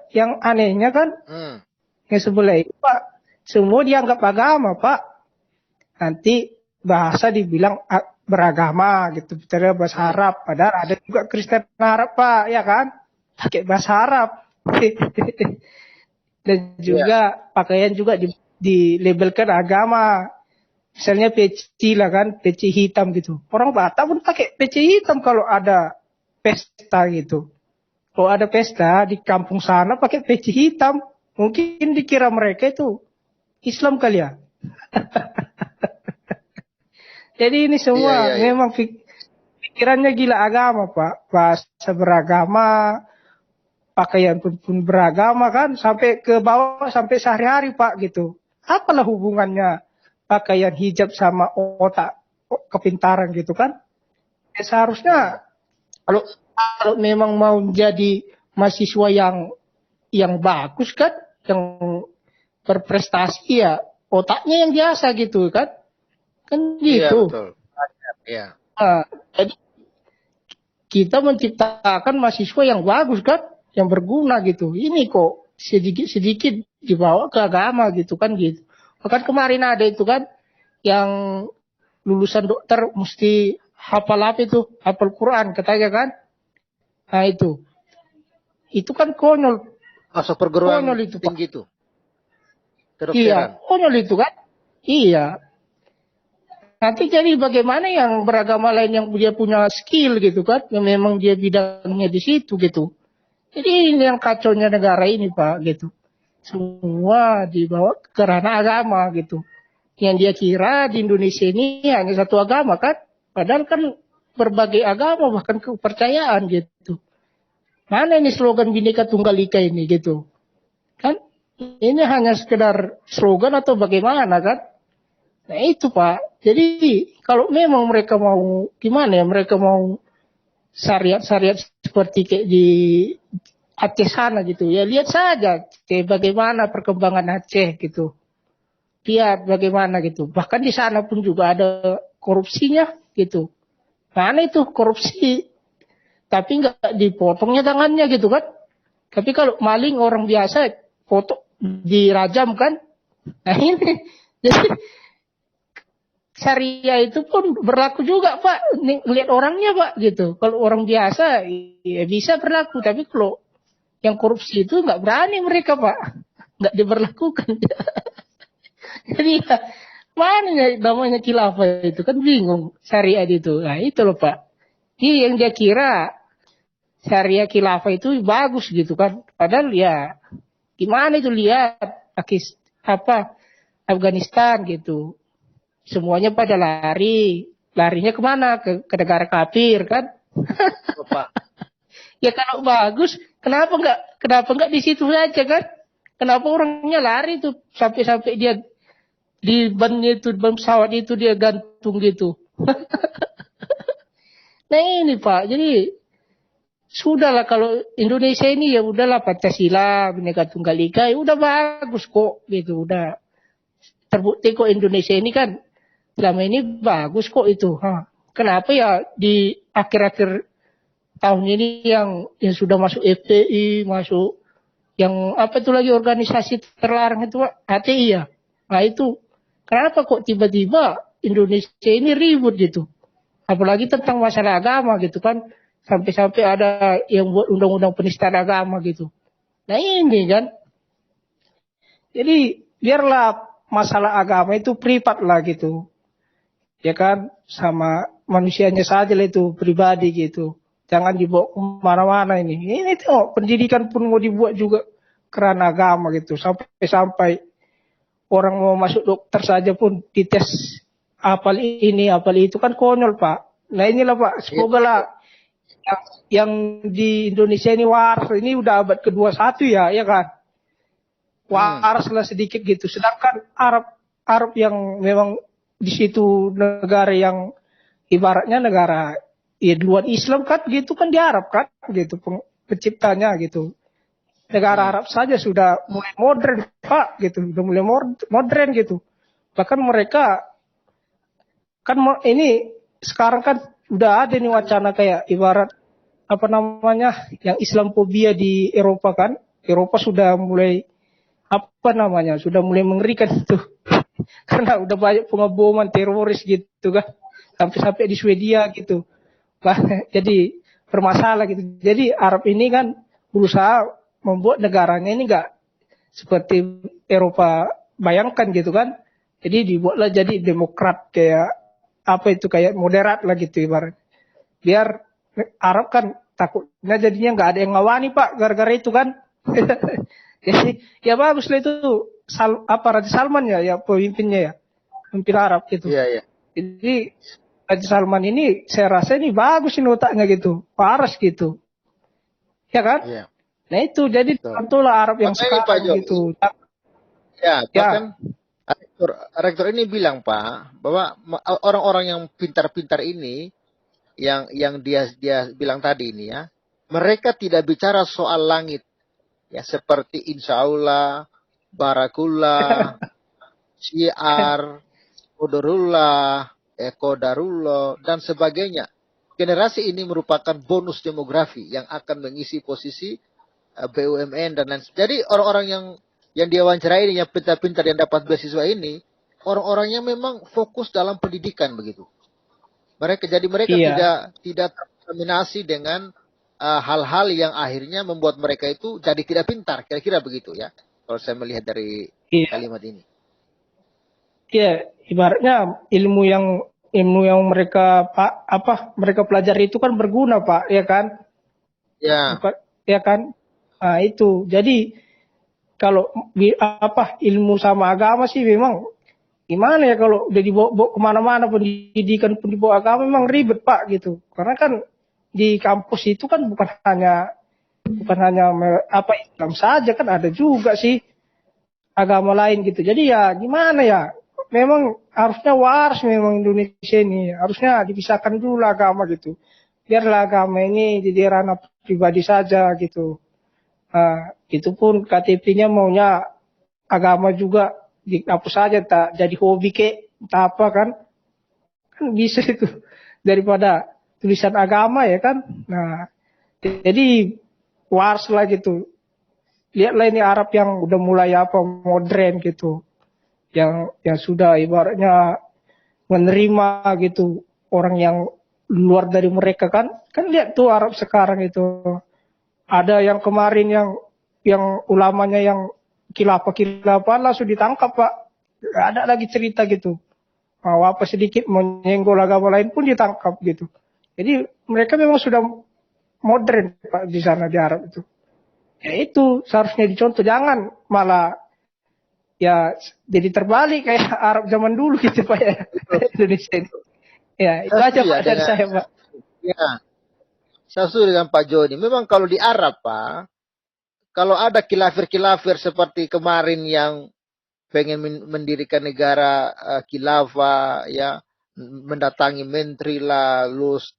Yang anehnya kan, yang sebelah itu Pak, semua dianggap agama Pak. Nanti bahasa dibilang beragama gitu, bicara bahasa Arab. Padahal ada juga Kristen Arab Pak, ya kan? Pakai bahasa Arab. Dan juga pakaian juga dilabelkan agama. Misalnya peci lah kan, peci hitam gitu. Orang Batak pun pakai peci hitam kalau ada pesta gitu. Kalau ada pesta di kampung sana pakai peci hitam. Mungkin dikira mereka itu Islam kali ya. Jadi ini semua memang pikirannya gila agama Pak. Bahasa beragama, pakaian pun beragama kan. Sampai ke bawah, sampai sehari-hari Pak gitu. Apalah hubungannya pakaian hijab sama otak kepintaran gitu kan. Ya, seharusnya kalau memang mau jadi mahasiswa yang bagus kan, yang berprestasi ya otaknya yang biasa gitu kan gitu. Iya, betul. Iya. Nah, jadi kita menciptakan mahasiswa yang bagus kan, yang berguna gitu. Ini kok sedikit dibawa ke agama gitu kan gitu. Bahkan kemarin ada itu kan yang lulusan dokter mesti hafal apa itu, hafal Quran katanya kan. Nah itu kan konyol. Masuk perguruan konyol itu, tinggi itu. Iya, konyol itu kan. Iya. Nanti jadi bagaimana yang beragama lain yang dia punya skill gitu kan, yang memang dia bidangnya di situ gitu. Jadi ini yang kacaunya negara ini Pak gitu. Semua dibawa ke ranah agama gitu. Yang dia kira di Indonesia ini hanya satu agama kan. Padahal kan berbagai agama bahkan kepercayaan gitu. Mana ini slogan Bhinneka Tunggal Ika ini gitu. Kan ini hanya sekedar slogan atau bagaimana kan. Nah itu Pak. Jadi kalau memang mereka mau gimana ya, mereka mau syariat-syariat seperti kayak di Aceh sana gitu. Ya lihat saja bagaimana perkembangan Aceh gitu. Lihat bagaimana gitu. Bahkan di sana pun juga ada korupsinya gitu. Mana itu korupsi? Tapi nggak dipotongnya tangannya gitu kan. Tapi kalau maling orang biasa foto dirajam kan. Nah ini. Jadi syariah itu pun berlaku juga Pak. Lihat orangnya Pak gitu. Kalau orang biasa ya bisa berlaku. Tapi kalau yang korupsi itu nggak berani mereka Pak. Nggak diberlakukan. Jadi ya, mana namanya khilafah itu kan bingung syariat itu. Nah itu loh Pak. Jadi yang dia kira syariah khilafah itu bagus gitu kan. Padahal ya gimana itu lihat Afghanistan gitu. Semuanya pada larinya kemana? Ke negara kafir kan? Pak. Ya kalau bagus, kenapa enggak di situ saja kan? Kenapa orangnya lari tuh sampai dia di ban pesawat itu dia gantung gitu. Nah ini Pak, jadi sudahlah kalau Indonesia ini ya udahlah Pancasila, Bhinneka Tunggal Ika, ya udah bagus kok gitu, udah terbukti kok Indonesia ini kan selama ini bagus kok itu. Kenapa ya di akhir-akhir tahun ini yang sudah masuk FPI, masuk yang apa itu lagi organisasi terlarang itu HTI ya. Nah itu kenapa kok tiba-tiba Indonesia ini ribut gitu. Apalagi tentang masalah agama gitu kan. Sampai-sampai ada yang buat undang-undang penistaan agama gitu. Nah ini kan. Jadi biarlah masalah agama itu privat lah gitu. Ya kan, sama manusianya saja lah itu pribadi gitu. Jangan dibawa kemana-mana ini. Ini tuh pendidikan pun mau dibuat juga karena agama gitu. Sampai-sampai orang mau masuk dokter saja pun dites apal ini, apal itu kan konyol Pak. Nah inilah Pak, semoga lah yang di Indonesia ini waras, ini udah abad ke-21 ya kan. Waras lah sedikit gitu. Sedangkan Arab yang memang di situ negara yang ibaratnya negara ya duluan Islam kan gitu kan di Arab kan gitu penciptanya gitu. Negara Arab saja sudah mulai modern Pak gitu, sudah mulai modern gitu. Bahkan mereka kan ini sekarang kan udah ada nih wacana kayak ibarat apa namanya yang Islamofobia di Eropa kan. Eropa sudah mulai apa namanya sudah mulai mengerikan itu karena udah banyak pengeboman teroris gitu kan sampai di Swedia gitu. Jadi bermasalah gitu. Jadi Arab ini kan berusaha membuat negaranya ini enggak seperti Eropa bayangkan gitu kan. Jadi dibuatlah jadi demokrat kayak apa itu kayak moderat lah gitu ibarat. Biar Arab kan takutnya jadinya enggak ada yang ngawani Pak gara-gara itu kan. Jadi ya bagus lah itu Raja Salman ya pemimpinnya ya pemimpin Arab gitu. Iya. Jadi Raja Salman ini saya rasa ini bagus ini otaknya gitu, paras gitu, ya kan? Iya. Nah itu jadi tentulah Arab yang sekarang gitu. Ya, bahkan rektor ini bilang Pak bahwa orang-orang yang pintar-pintar ini yang dia bilang tadi ini ya, mereka tidak bicara soal langit. Ya seperti insya Allah, barakullah, syiar, kodorullah, ekodarullah, dan sebagainya. Generasi ini merupakan bonus demografi yang akan mengisi posisi BUMN dan lain sebagainya. Jadi orang-orang yang dia wawancarai ini, yang pintar-pintar yang dapat beasiswa ini, orang-orangnya memang fokus dalam pendidikan begitu. Mereka tidak terkontaminasi dengan hal-hal yang akhirnya membuat mereka itu jadi tidak pintar, kira-kira begitu ya. Kalau saya melihat dari kalimat ini. Iya, ibaratnya ilmu yang mereka mereka pelajari itu kan berguna Pak, ya kan? Ya. Ya kan? Nah, itu. Jadi kalau ilmu sama agama sih memang gimana ya kalau udah dibawa kemana-mana pendidikan pun dibawa agama memang ribet Pak gitu. Karena kan di kampus itu kan bukan hanya Islam saja kan ada juga sih agama lain gitu. Jadi ya gimana ya? Memang harusnya waras memang Indonesia ini harusnya dipisahkan dulu agama gitu. Biarlah agama ini jadi ranah pribadi saja gitu. Itu pun KTP-nya maunya agama juga dihapus saja tak jadi hobi tak apa kan bisa itu daripada tulisan agama ya kan. Nah jadi waras lah gitu. Lihatlah ini Arab yang udah mulai modern gitu, yang sudah ibaratnya menerima gitu orang yang luar dari mereka kan lihat tuh Arab sekarang itu ada yang kemarin yang ulamanya yang khilafah langsung ditangkap Pak, nggak ada lagi cerita gitu. Mau apa sedikit menyenggol agama lain pun ditangkap gitu. Jadi mereka memang sudah modern Pak di sana di Arab itu. Ya itu seharusnya dicontoh, jangan malah ya jadi terbalik kayak Arab zaman dulu gitu Pak ya. Indonesia ini. Ya itu aja Pak dari saya Pak. Ya, saya setuju dengan Pak Joni. Memang kalau di Arab Pak, kalau ada kilafir seperti kemarin yang pengen mendirikan negara khilafah ya, mendatangi menteri lah,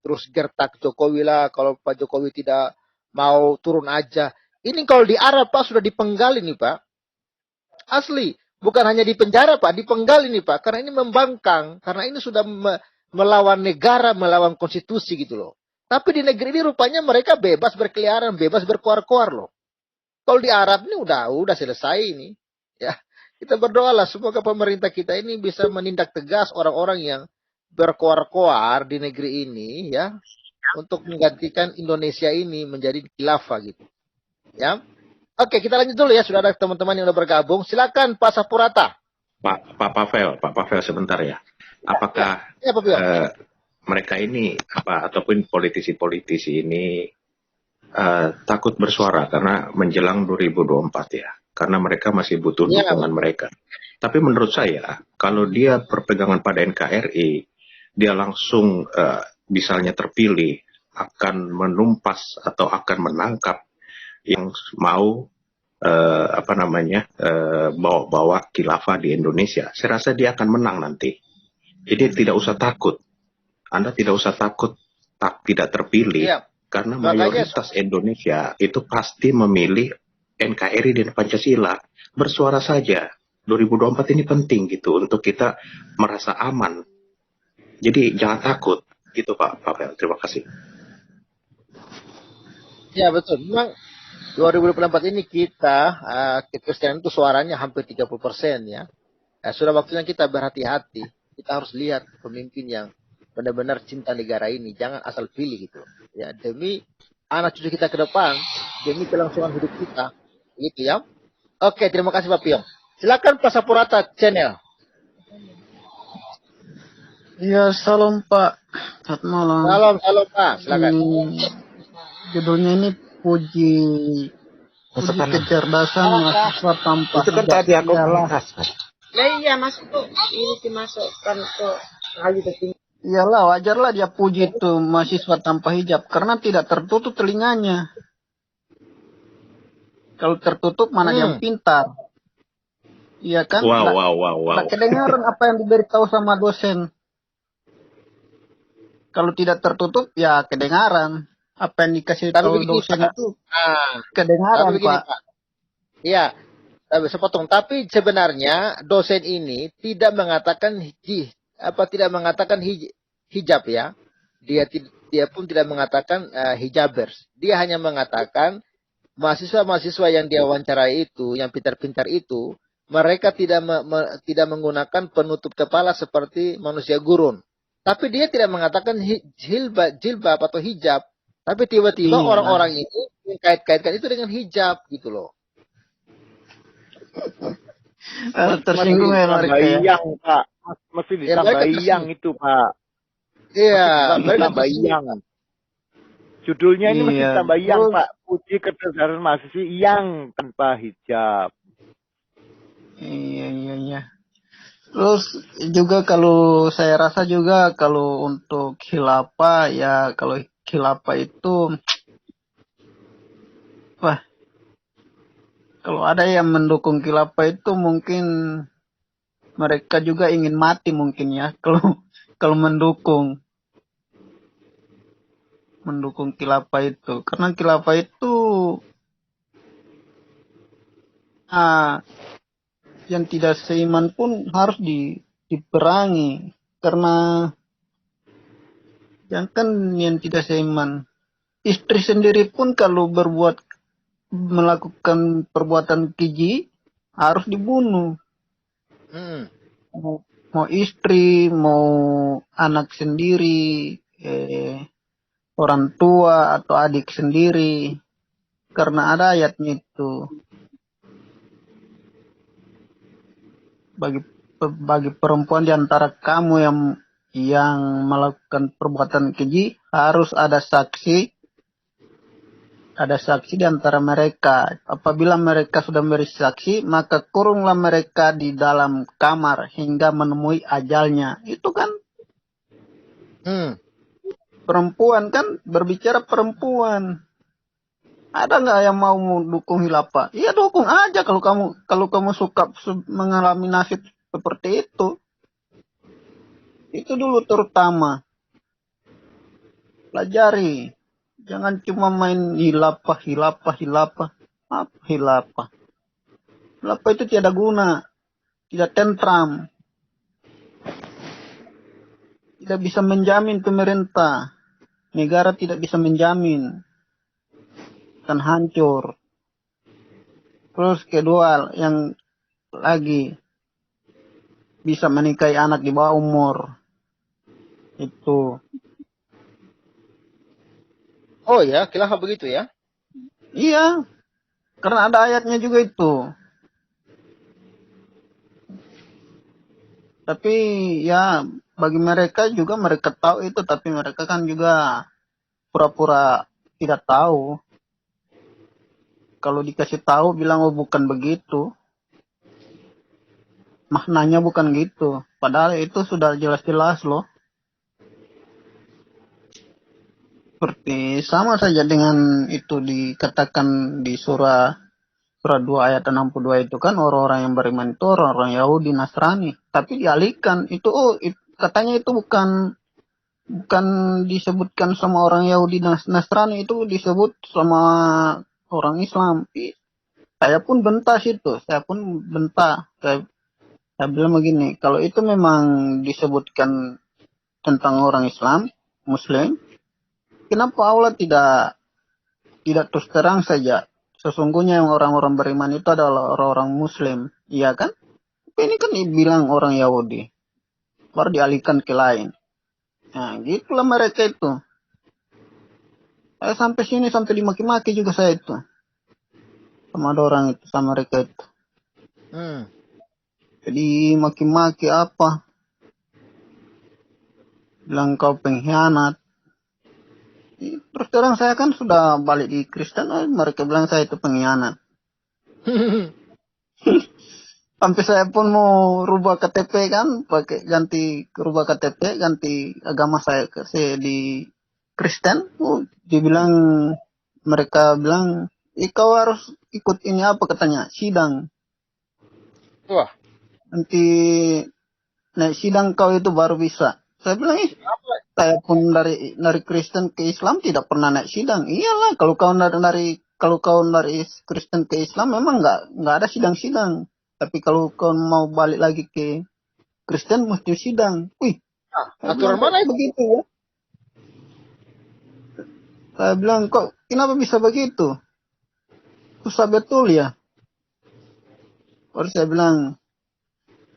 terus gertak Jokowi lah, kalau Pak Jokowi tidak mau turun aja. Ini kalau di Arab Pak sudah dipenggal ini Pak. Asli, bukan hanya di penjara Pak, dipenggal ini Pak, karena ini membangkang, karena ini sudah melawan negara, melawan konstitusi gitu loh. Tapi di negeri ini rupanya mereka bebas berkeliaran, bebas berkoar-koar loh. Kalau di Arab ini udah selesai ini. Ya, kita berdoalah semoga pemerintah kita ini bisa menindak tegas orang-orang yang berkoar-koar di negeri ini ya. untuk menggantikan Indonesia ini menjadi khilafah gitu. Ya. Oke, kita lanjut dulu ya. Sudah ada teman-teman yang sudah bergabung. Silakan Pak Sapurata. Pak Pavel sebentar ya. Apakah mereka ini ataupun politisi-politisi ini takut bersuara karena menjelang 2024 ya? Karena mereka masih butuh dukungan mereka. Tapi menurut saya, kalau dia berpegangan pada NKRI, dia langsung misalnya terpilih akan menumpas atau akan menangkap yang mau bawa khilafah di Indonesia. Saya rasa dia akan menang nanti. Jadi tidak usah takut. Anda tidak usah takut tidak terpilih karena mayoritas Indonesia itu pasti memilih NKRI dan Pancasila. Bersuara saja. 2024 ini penting gitu untuk kita merasa aman. Jadi jangan takut gitu Pak Pavel. Terima kasih. Ya betul. Memang 2024 ini kita Kristen itu suaranya hampir 30% ya. Sudah waktunya kita berhati-hati. Kita harus lihat pemimpin yang benar-benar cinta negara ini. Jangan asal pilih gitu. Ya, demi anak cucu kita ke depan, demi kelangsungan hidup kita. Gitu ya. Oke, terima kasih Pak Piong. Silakan Pak Sapurata channel. Ya, salam Pak. Selamat malam. Salam Pak. Silakan. Judulnya ini puji kecerdasan mahasiswa tanpa itu kan tadi aku iyalah. Iya masuk tuh ini dimasukkan ke kali tertinggi. Iyalah wajarlah dia puji itu mahasiswa tanpa hijab karena tidak tertutup telinganya. Kalau tertutup mana yang pintar. Iya kan? Wow. Tak kedengaran apa yang diberitahu sama dosen. Kalau tidak tertutup ya kedengaran. Apa yang dikasih tahu dosen itu kedengaran Pak. Iya, sepotong. Tapi sebenarnya dosen ini tidak mengatakan hijab ya. Dia pun tidak mengatakan hijabers. Dia hanya mengatakan mahasiswa-mahasiswa yang dia wawancarai itu, yang pintar-pintar itu, mereka tidak menggunakan penutup kepala seperti manusia gurun. Tapi dia tidak mengatakan jilbab atau hijab. Tapi tiba-tiba orang-orang ini mengkait-kaitkan itu dengan hijab gitu loh. Tersinggung ya mereka ya. Pak. Mesti ditambah yang itu Pak. Iya. Ditambah yang. Judulnya ini mesti tambah yang Pak. Puji kecerdasan mahasiswa yang tanpa hijab. Iya. Terus juga kalau saya rasa juga kalau untuk khilafah ya kalau khilafah itu kalau ada yang mendukung khilafah itu mungkin mereka juga ingin mati mungkin ya kalau mendukung khilafah itu karena khilafah itu yang tidak seiman pun harus diperangi karena jangan yang tidak seiman istri sendiri pun kalau melakukan perbuatan keji harus dibunuh. Mau istri, mau anak sendiri, orang tua atau adik sendiri, karena ada ayatnya itu. Bagi perempuan di antara kamu yang melakukan perbuatan keji harus ada saksi di antara mereka. Apabila mereka sudah memberi saksi, maka kurunglah mereka di dalam kamar hingga menemui ajalnya. Itu kan perempuan kan, berbicara perempuan. Ada nggak yang mau dukung khilafah? Iya dukung aja kalau kamu suka mengalami nasib seperti itu. Itu dulu terutama. Pelajari. Jangan cuma main khilafah. Apa khilafah? Khilafah itu tiada guna. Tidak tentram. Tidak bisa menjamin pemerintah. Negara tidak bisa menjamin. Akan hancur. Terus kedua yang lagi bisa menikahi anak di bawah umur. Itu. Oh ya, khilafah begitu ya? Iya, karena ada ayatnya juga itu. Tapi ya bagi mereka juga mereka tahu itu, tapi mereka kan juga pura-pura tidak tahu. Kalau dikasih tahu bilang oh bukan begitu. Maknanya bukan gitu. Padahal itu sudah jelas-jelas loh. Seperti sama saja dengan itu dikatakan di surah 2 ayat 62 itu kan orang-orang yang beriman itu orang-orang Yahudi Nasrani. Tapi dialihkan itu katanya itu bukan disebutkan sama orang Yahudi Nasrani, itu disebut sama orang Islam. Saya pun bentas itu. Saya bilang begini, kalau itu memang disebutkan tentang orang Islam, Muslim, kenapa Allah tidak terus terang saja? Sesungguhnya yang orang-orang beriman itu adalah orang-orang Muslim, iya kan? Tapi ini kan dibilang orang Yahudi, baru dialihkan ke lain. Nah, gitulah mereka itu. Saya sampai sini sampai dimaki-maki juga saya itu, sama ada orang itu, sama mereka itu. Jadi maki-maki apa? Bilang kau pengkhianat. Terus terang saya kan sudah balik di Kristen, mereka bilang saya itu pengkhianat. Sampai saya pun mau rubah KTP kan, rubah KTP, ganti agama saya di Kristen. Mereka bilang, kau harus ikut ini apa katanya, sidang. Wah. Nanti naik sidang kau itu baru bisa. Saya bilang, saya pun dari Kristen ke Islam tidak pernah naik sidang. Iyalah, kalau kau dari Kristen ke Islam memang nggak ada sidang-sidang. Tapi kalau kau mau balik lagi ke Kristen mesti sidang. Wih, aturan mana itu? Begitu ya? Saya bilang, kok kenapa bisa begitu? Susah betul ya. Baru saya bilang,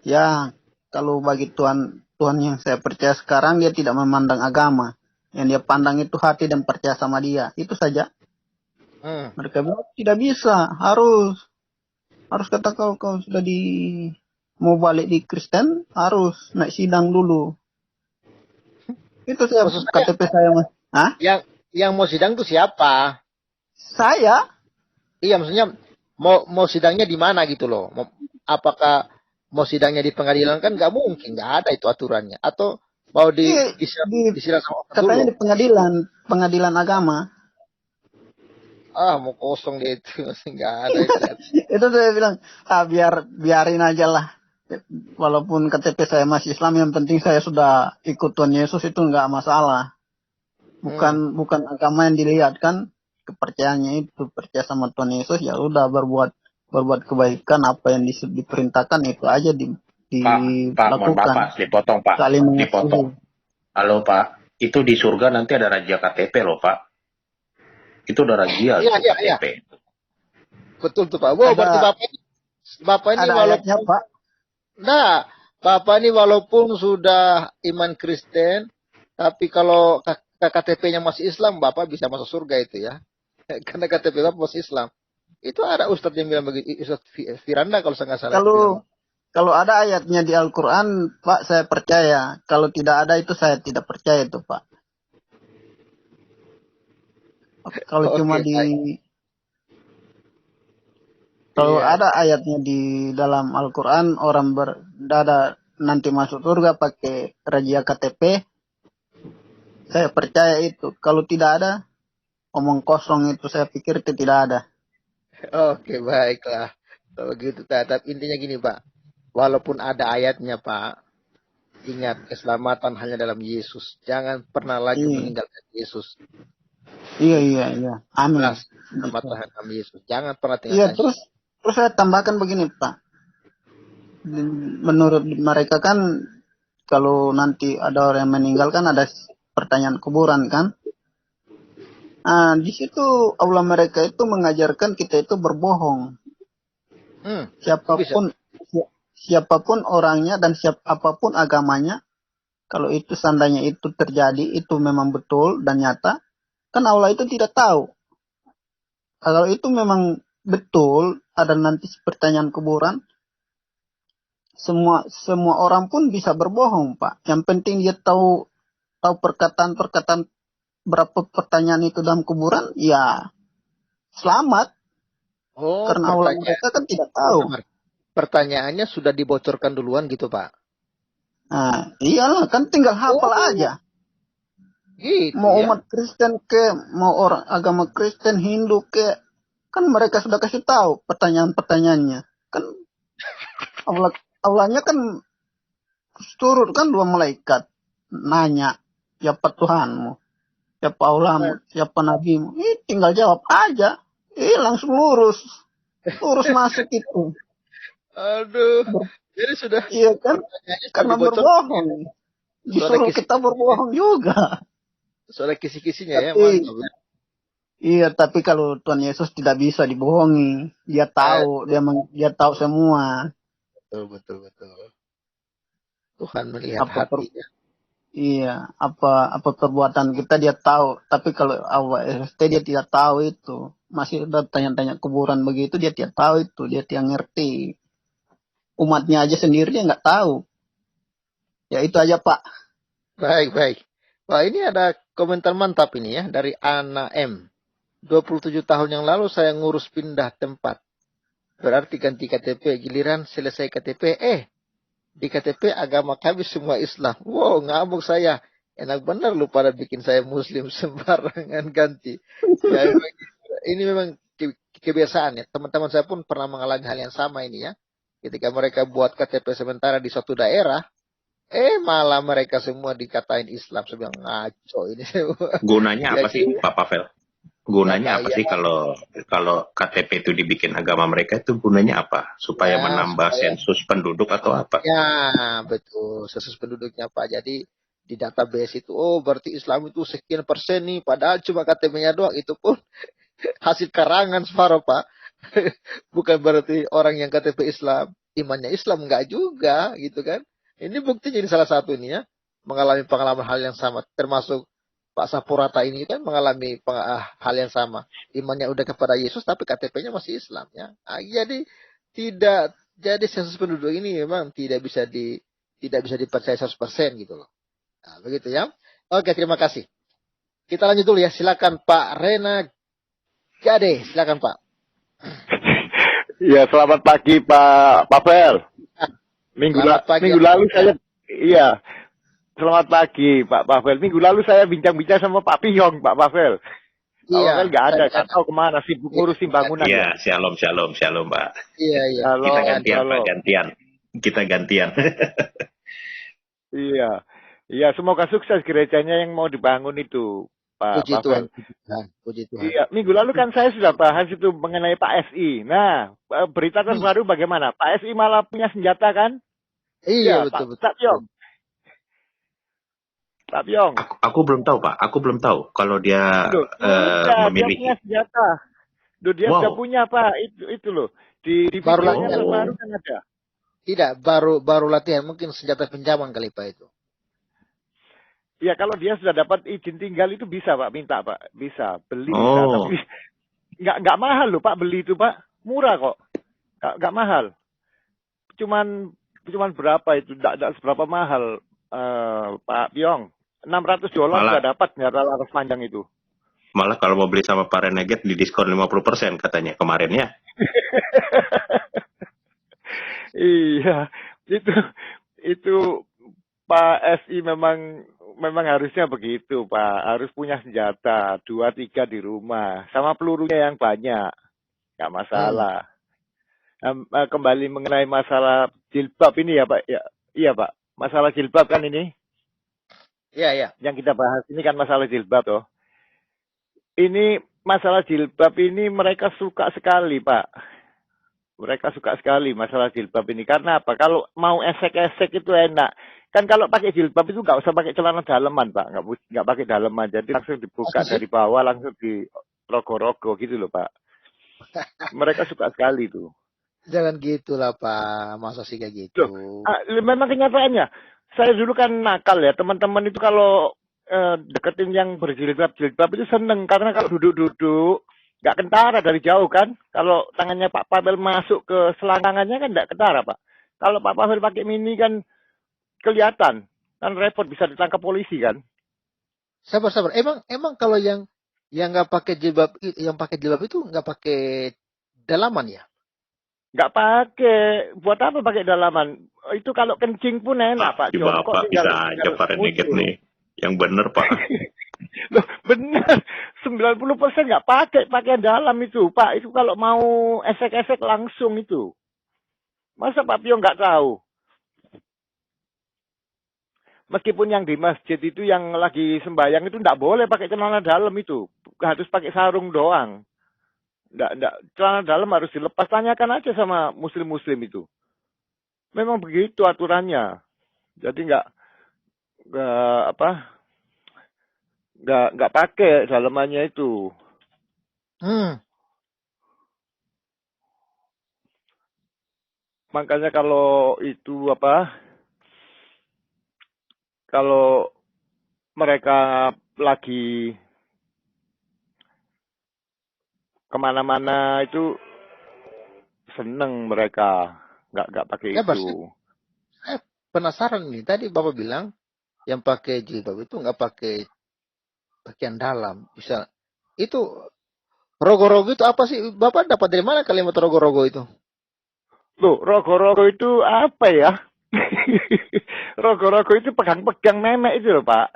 ya kalau bagi Tuhan yang saya percaya sekarang, dia tidak memandang agama. Yang dia pandang itu hati dan percaya sama dia. Itu saja. Mereka bilang tidak bisa, harus kata kau sudah mau balik di Kristen, harus naik sidang dulu. Itu saya KTP saya mas. Hah? Yang mau sidang itu siapa? Saya. Iya, maksudnya mau sidangnya di mana gitu loh? Apakah mau sidangnya di pengadilan? Kan nggak mungkin, nggak ada itu aturannya. Atau mau disidang sama katanya dulu? Di pengadilan agama. Mau kosong dia itu, nggak ada itu. Itu saya bilang, biarin aja lah. Walaupun KTP saya masih Islam, yang penting saya sudah ikut Tuhan Yesus, itu nggak masalah. Bukan agama yang dilihat kan, kepercayaannya itu percaya sama Tuhan Yesus, ya udah berbuat kebaikan, apa yang diperintahkan itu aja dilakukan. Pak, mohon maaf, dipotong Pak. Dipotong. Halo Pak, itu di surga nanti ada raja KTP loh Pak. Itu udah razia KTP. Iya. Betul tuh Pak. Wow, berarti Bapak ini walaupun Pak. Nah, Bapak ini walaupun sudah iman Kristen, tapi kalau KTP-nya masih Islam, Bapak bisa masuk surga itu ya. Karena KTP Bapak masih Islam. Itu ada Ustadz yang bilang begitu, Ustadz Firanda kalau saya nggak salah. Kalau ada ayatnya di Al-Quran, Pak, saya percaya. Kalau tidak ada itu saya tidak percaya itu, Pak. Kalau cuma kalau ada ayatnya di dalam Al-Quran, orang berdada nanti masuk surga pakai razia KTP, saya percaya itu. Kalau tidak ada, omong kosong itu saya pikir itu tidak ada. Oke, baiklah. Kalau gitu, tapi intinya gini Pak. Walaupun ada ayatnya Pak, ingat keselamatan hanya dalam Yesus. Jangan pernah lagi meninggalkan Yesus. Iya. Amin. Keselamatan dalam Yesus. Jangan pernah tinggalkan. Iya, terus saya tambahkan begini Pak. Menurut mereka kan, kalau nanti ada orang yang meninggal kan ada pertanyaan kuburan kan. Nah, di situ aula mereka itu mengajarkan kita itu berbohong. Siapapun orangnya dan apapun agamanya, kalau itu seandainya itu terjadi, itu memang betul dan nyata, Kan Allah itu tidak tahu. Kalau itu memang betul ada nanti pertanyaan kuburan, semua orang pun bisa berbohong, Pak. Yang penting dia tahu perkataan-perkataan berapa pertanyaan itu dalam kuburan, ya selamat. Oh, Karena Allah mereka kan tidak tahu. Pertanyaannya sudah dibocorkan duluan gitu, Pak. Nah, iyalah kan tinggal hafal aja. Gitu, mau ya? umat Kristen ke, mau orang agama Kristen, Hindu ke, kan mereka sudah kasih tahu pertanyaan-pertanyaannya. Kan Allahnya kan turut kan 2 malaikat nanya, siapa Tuhanmu, siapa Allahmu, siapa nabimu. Tinggal jawab aja. Langsung lurus masuk itu. Aduh. Jadi sudah. Iya kan? Karena berbohong. Disuruh kita berbohong juga. Soal kisi-kisinya ya, mantap. Iya, tapi kalau Tuhan Yesus tidak bisa dibohongi. Dia tahu, dia tahu semua. Betul. Tuhan melihat hati. Iya, apa perbuatan kita dia tahu. Tapi kalau Allah dia tidak tahu itu. Masih ada tanya-tanya kuburan begitu, dia tidak tahu itu. Dia tidak ngerti. Umatnya aja sendiri dia nggak tahu. Ya itu aja, Pak. Baik. Wah, ini ada komentar mantap ini ya dari Ana M. 27 tahun yang lalu saya ngurus pindah tempat. Berarti ganti KTP, giliran selesai KTP, di KTP agama kami semua Islam. Wow, ngamuk saya. Enak benar lu pada bikin saya Muslim sembarangan ganti. Ya, ini memang kebiasaan ya. Teman-teman saya pun pernah mengalami hal yang sama ini ya. Ketika mereka buat KTP sementara di suatu daerah, malah mereka semua dikatain Islam. Saya bilang ngaco ini semua. Gunanya apa sih, Pak Pavel? Gunanya apa sih kalau KTP itu dibikin agama mereka itu gunanya apa? Supaya menambah sensus penduduk atau apa? Ya, betul. Sensus penduduknya, Pak. Jadi di database itu, berarti Islam itu sekian persen nih. Padahal cuma KTP-nya doang. Itu pun hasil karangan separuh, Pak. Bukan berarti orang yang KTP Islam, imannya Islam. Enggak juga, gitu kan. Ini buktinya ini salah satu ini ya. Mengalami pengalaman hal yang sama. Termasuk Pak Sapurata ini kan mengalami hal yang sama. Imannya udah kepada Yesus, tapi KTP-nya masih Islam ya. Jadi sensus penduduk ini memang tidak bisa dipercaya 100% gitu loh. Nah, begitu ya. Oke, terima kasih. Kita lanjut dulu ya. Silakan Pak Rena Gade, silakan Pak. Ya, selamat pagi Pak Pavel. Minggu lalu saya selamat pagi Pak Pavel. Minggu lalu saya bincang-bincang sama Pak Piyong, Pak Pavel. Iya. Pavel nggak ada, nggak tahu kemana, sibuk ngurusin bangunan. Iya, shalom Pak. Iya. Kita gantian Pak, kita gantian. Iya, semoga sukses gerejanya yang mau dibangun itu, Pak Pavel. Puji Tuhan. Iya, minggu lalu kan saya sudah bahas itu mengenai Pak SI. Nah, berita terbaru bagaimana? Pak SI malah punya senjata kan? Iya, betul. Pak Pyong. Aku belum tahu, Pak. Aku belum tahu kalau dia memiliki. Dia punya senjata. Dia sudah punya, Pak. Itu loh. Di videonya terbaru kan ada. Tidak, baru latihan. Mungkin senjata pinjaman kali Pak itu. Ya, kalau dia sudah dapat izin tinggal itu bisa, Pak. Minta, Pak. Bisa. Beli bisa. Tapi nggak mahal loh, Pak. Beli itu, Pak. Murah kok. Nggak mahal. Cuman berapa itu? Nggak seberapa mahal, Pak Pyong. $600 sudah dapat senjata laras panjang itu. Malah kalau mau beli sama Pak Renegade di diskon 50% katanya kemarin ya. Iya, itu Pak SI memang harusnya begitu, Pak. Harus punya senjata 2-3 di rumah sama pelurunya yang banyak. Nggak masalah. Kembali mengenai masalah jilbab ini ya, Pak. Ya, iya, Pak. Masalah jilbab kan ini? Iya. Yang kita bahas ini kan masalah jilbab toh. Ini masalah jilbab ini mereka suka sekali, Pak. Mereka suka sekali masalah jilbab ini. Karena apa? Kalau mau esek-esek itu enak. Kan kalau pakai jilbab itu nggak usah pakai celana daleman, Pak. Nggak pakai daleman. Jadi langsung dibuka dari bawah, langsung di rogo-rogo gitu loh, Pak. Mereka suka sekali tuh. Jangan gitulah, Pak. Masa sih kayak gitu? Loh, memang kenyataannya. Saya dulu kan nakal ya. Teman-teman itu kalau deketin yang berjilbab-jilbab itu seneng karena kalau duduk-duduk nggak kentara dari jauh kan. Kalau tangannya Pak Pavel masuk ke selangkangannya kan nggak kentara Pak. Kalau Pak Pavel pakai mini kan kelihatan, kan repot bisa ditangkap polisi kan. Sabar. Emang kalau yang nggak pakai jilbab, yang pakai jilbab itu nggak pakai dalaman ya? Nggak pakai. Buat apa pakai dalaman? Itu kalau kencing pun enak Pak. Si Jongkok Bapak bisa aja Pak Renegade muncul. nih. Yang bener Pak. Loh, benar. 90% nggak pakai pakaian dalam itu Pak. Itu kalau mau esek-esek langsung itu. Masa Pak Pio nggak tahu? Meskipun yang di masjid itu yang lagi sembahyang itu nggak boleh pakai celana dalam itu. Harus pakai sarung doang. Nggak, celana dalam harus dilepas. Tanyakan aja sama muslim-muslim itu. Memang begitu aturannya. Jadi nggak pakai dalamannya itu. Makanya kalau itu kalau mereka lagi kemana-mana itu seneng mereka nggak pakai Ya, itu. Saya penasaran nih. Tadi Bapak bilang yang pakai jilbab itu nggak pakai pakaian dalam. Bisa itu rogo-rogo itu apa sih? Bapak dapat dari mana kalimat rogo-rogo itu? Loh, rogo-rogo itu apa ya? Rogo-rogo itu pegang-pegang memek itu loh Pak.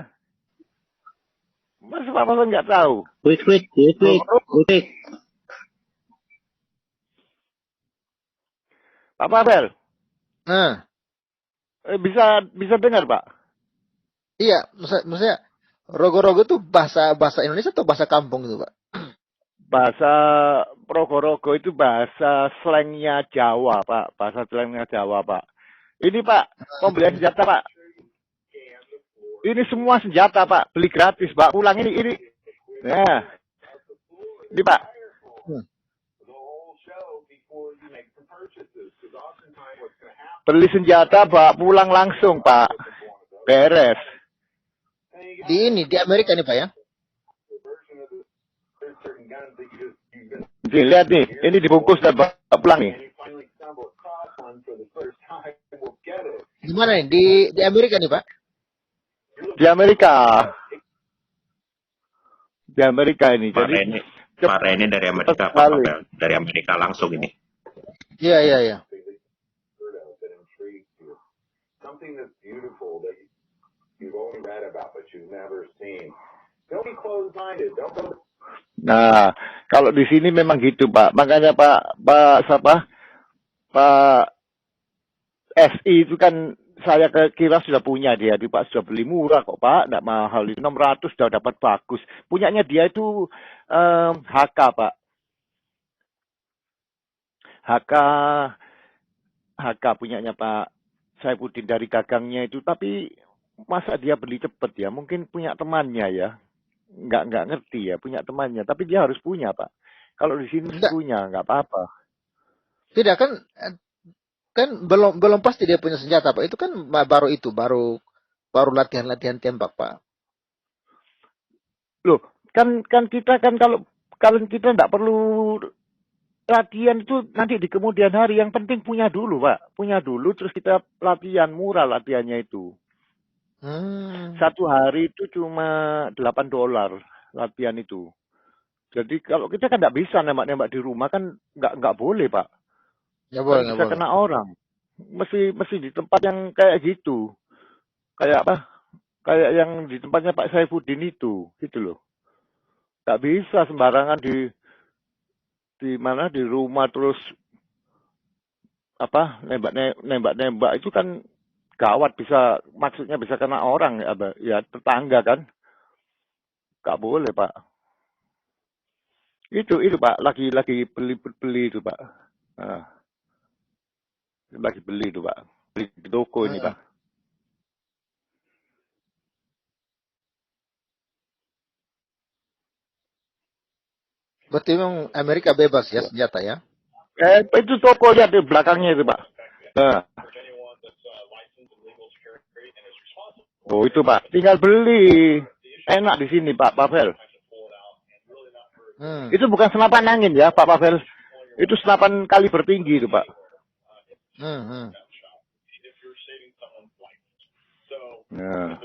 Masa Pak Pavel nggak tahu? Wait. Pak Pavel, Nah, bisa dengar Pak? iya, maksudnya rogo-rogo itu bahasa Indonesia atau bahasa kampung itu, Pak? Bahasa rogo-rogo itu bahasa slangnya Jawa Pak. Bahasa slangnya Jawa Pak. Ini Pak, pembelian senjata Pak. Ini semua senjata Pak, beli gratis Pak. Pulang ini. Nah, ini Pak. Beli senjata Pak, pulang langsung Pak. Beres. Di Amerika nih Pak ya? Lihat nih, ini dibungkus dan pulang nih. Di mana nih? Di Amerika nih Pak? Di Amerika. Di Amerika ini. Pak Reni dari Amerika, Pak Pavel. Dari Amerika langsung ini. Iya. Nah, kalau di sini memang gitu Pak. Makanya Pak SI itu kan saya kira sudah punya dia. Di Pak sudah beli murah kok Pak, tidak mahal. 600 sudah dapat bagus. Punyanya dia itu HK Pak. HK punyanya Pak Saifuddin dari gagangnya itu. Tapi masa dia beli cepat ya? Mungkin punya temannya ya. Nggak ngerti ya, punya temannya. Tapi dia harus punya Pak. Kalau di sini punya, nggak apa-apa. Tidak kan belum pasti dia punya senjata Pak. Itu kan baru latihan tembak Pak. Loh, kan kita kan kalau kita nggak perlu latihan itu nanti di kemudian hari. Yang penting punya dulu Pak. Punya dulu terus kita latihan, murah latihannya itu. Satu hari itu cuma $8 latihan itu. Jadi kalau kita kan nggak bisa nembak-nembak di rumah kan nggak boleh Pak. Ya boleh, bisa kena orang. Mesti di tempat yang kayak gitu. Kayak apa? Kayak yang di tempatnya Pak Saifuddin itu, gitu loh. Nggak bisa sembarangan di mana di rumah terus nembak itu kan gawat, maksudnya bisa kena orang ya tetangga kan. Nggak boleh Pak. Itu Pak lagi beli itu Pak. Nah, lagi beli itu Pak. Beli di toko ini Pak. Berarti memang Amerika bebas ya senjata ya? Itu toko lihat di belakangnya itu Pak. Nah. Oh itu Pak, tinggal beli. enak di sini Pak Pavel. Hmm. Itu bukan senapan angin ya Pak Pavel. Itu senapan kaliber tinggi itu Pak. Nah.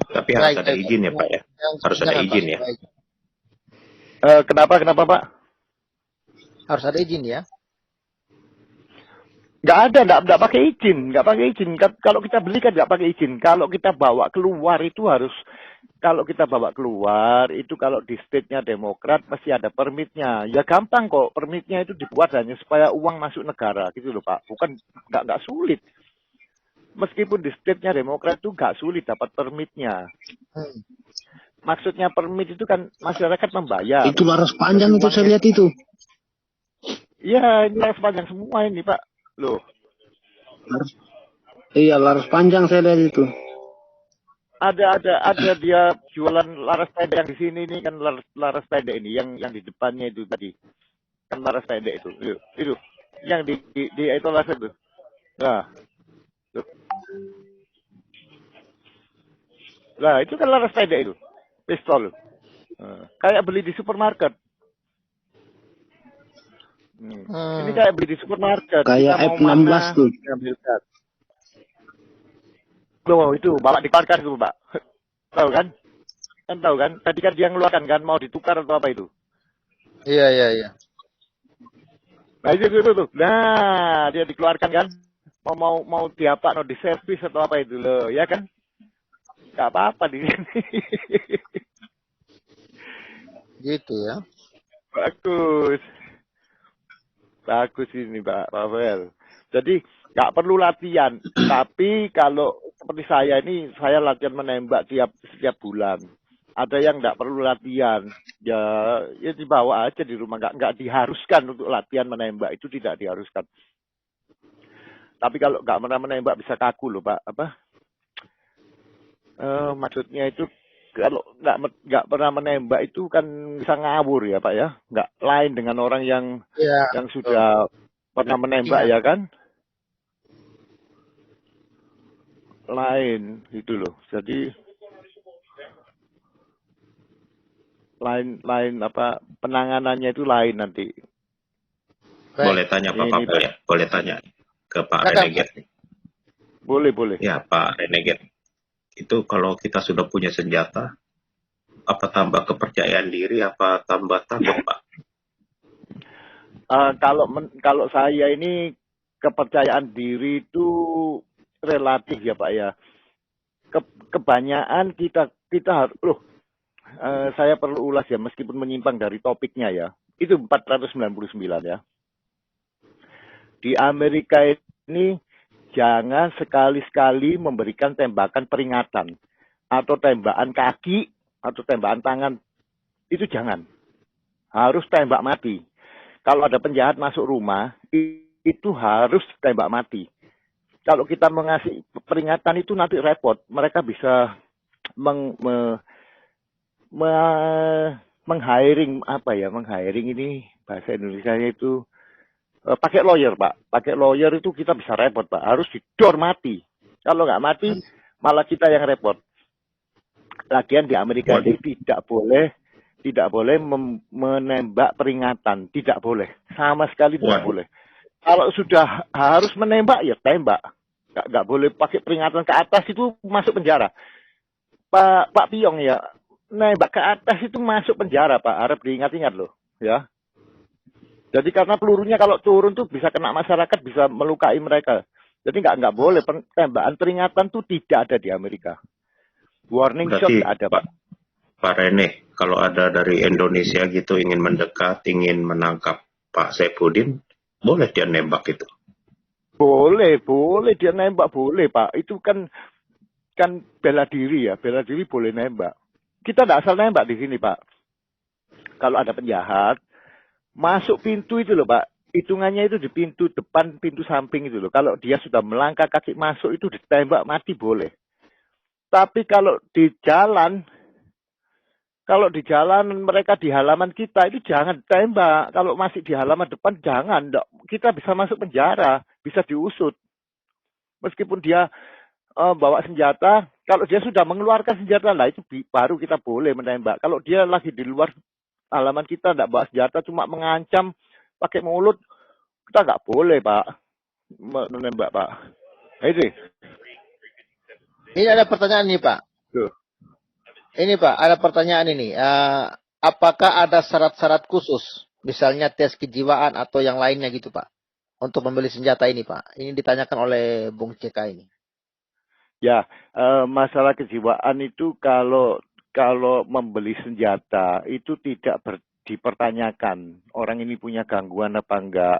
Tapi harus ada izin ya Pak ya. Harus ada izin ya. Kenapa Pak? Harus ada izin ya. Nggak pakai izin. Kalau kita beli kan nggak pakai izin. Kalau kita bawa keluar itu harus, kalau di state-nya Demokrat pasti ada permitnya. Ya gampang kok, permitnya itu dibuat hanya supaya uang masuk negara gitu loh Pak. Bukan, nggak sulit. Meskipun di state-nya Demokrat itu nggak sulit dapat permitnya. Maksudnya permit itu kan masyarakat membayar. Itu laras panjang itu saya lihat itu. Iya, ini laras panjang semua ini Pak. Loh. Iya, laras panjang saya lihat itu. Ada dia jualan laras pendek yang di sini ini kan laras pendek ini yang di depannya itu tadi. Kan laras pendek itu. Itu. Yang di itu laras itu. Nah. Tuh. Lah, itu kan laras pendek itu. Pistol. Kayak beli di supermarket. Ini kayak beli di supermarket. Kayak F16 tuh. Loh, itu bapak dikeluarkan itu Pak. Tahu kan? Tahu kan? Tadi kan dia ngeluarkan kan mau ditukar atau apa itu? Iya. Nah itu tuh. Nah, dia dikeluarkan kan? Mau diapa, mau diservis atau apa itu loh, ya kan? Gak apa-apa di sini. Gitu ya. Bagus ini Pak Pavel. Jadi nggak perlu latihan. Tapi kalau seperti saya ini, saya latihan menembak setiap bulan. Ada yang nggak perlu latihan. Ya dibawa aja di rumah. Nggak diharuskan untuk latihan menembak. Itu tidak diharuskan. Tapi kalau nggak pernah menembak bisa kaku loh Pak. Maksudnya itu kalau nggak pernah menembak itu kan bisa ngawur ya Pak ya, nggak lain dengan orang yang sudah pernah menembak ya kan, lain gitu loh. Jadi lain apa penanganannya itu lain nanti. Boleh tanya Pak Pavel ya, boleh tanya ke Pak Renegade. Boleh. Ya Pak Renegade. Itu kalau kita sudah punya senjata, apa tambah kepercayaan diri, apa tambah takut Pak? Kalau saya ini kepercayaan diri itu relatif ya Pak ya. Kebanyakan kita harus, saya perlu ulas ya meskipun menyimpang dari topiknya ya. Itu 499 ya. Di Amerika ini jangan sekali-sekali memberikan tembakan peringatan atau tembakan kaki atau tembakan tangan. Itu jangan. Harus tembak mati. Kalau ada penjahat masuk rumah, itu harus tembak mati. Kalau kita mengasih peringatan itu nanti repot. Mereka bisa menghiring ini bahasa Indonesianya itu pakai lawyer Pak. Pakai lawyer itu kita bisa repot Pak. Harus didor mati. Kalau nggak mati malah kita yang repot. Lagian di Amerika ini tidak boleh menembak peringatan, tidak boleh, sama sekali tidak boleh. Kalau sudah harus menembak ya tembak, nggak boleh pakai peringatan ke atas, itu masuk penjara. Pak Piong ya, nembak ke atas itu masuk penjara Pak, harap diingat-ingat loh, ya. Jadi karena pelurunya kalau turun tuh bisa kena masyarakat, bisa melukai mereka. Jadi nggak boleh tembakan peringatan tuh tidak ada di Amerika. Warning shot ada Pak. Pak Rene, kalau ada dari Indonesia gitu ingin mendekat, ingin menangkap Pak Saifuddin, boleh dia nembak itu? Boleh dia nembak, boleh Pak. Itu kan bela diri ya, bela diri boleh nembak. Kita tidak asal nembak di sini Pak. Kalau ada penjahat, masuk pintu itu loh Pak. Hitungannya itu di pintu depan, pintu samping itu loh. Kalau dia sudah melangkah kaki masuk itu ditembak mati boleh. Tapi kalau di jalan mereka di halaman kita itu jangan tembak. Kalau masih di halaman depan jangan. Kita bisa masuk penjara, bisa diusut. Meskipun dia bawa senjata, kalau dia sudah mengeluarkan senjata lah itu baru kita boleh menembak. Kalau dia lagi di luar halaman kita tidak bawa senjata, cuma mengancam pakai mulut, kita nggak boleh Pak menembak Pak. Nah, itu. Ini ada pertanyaan nih Pak. Tuh. Ini Pak, ada pertanyaan ini. Apakah ada syarat-syarat khusus, misalnya tes kejiwaan atau yang lainnya gitu Pak, untuk membeli senjata ini Pak? Ini ditanyakan oleh Bung CK ini. Ya, masalah kejiwaan itu kalau membeli senjata itu tidak dipertanyakan. Orang ini punya gangguan apa enggak,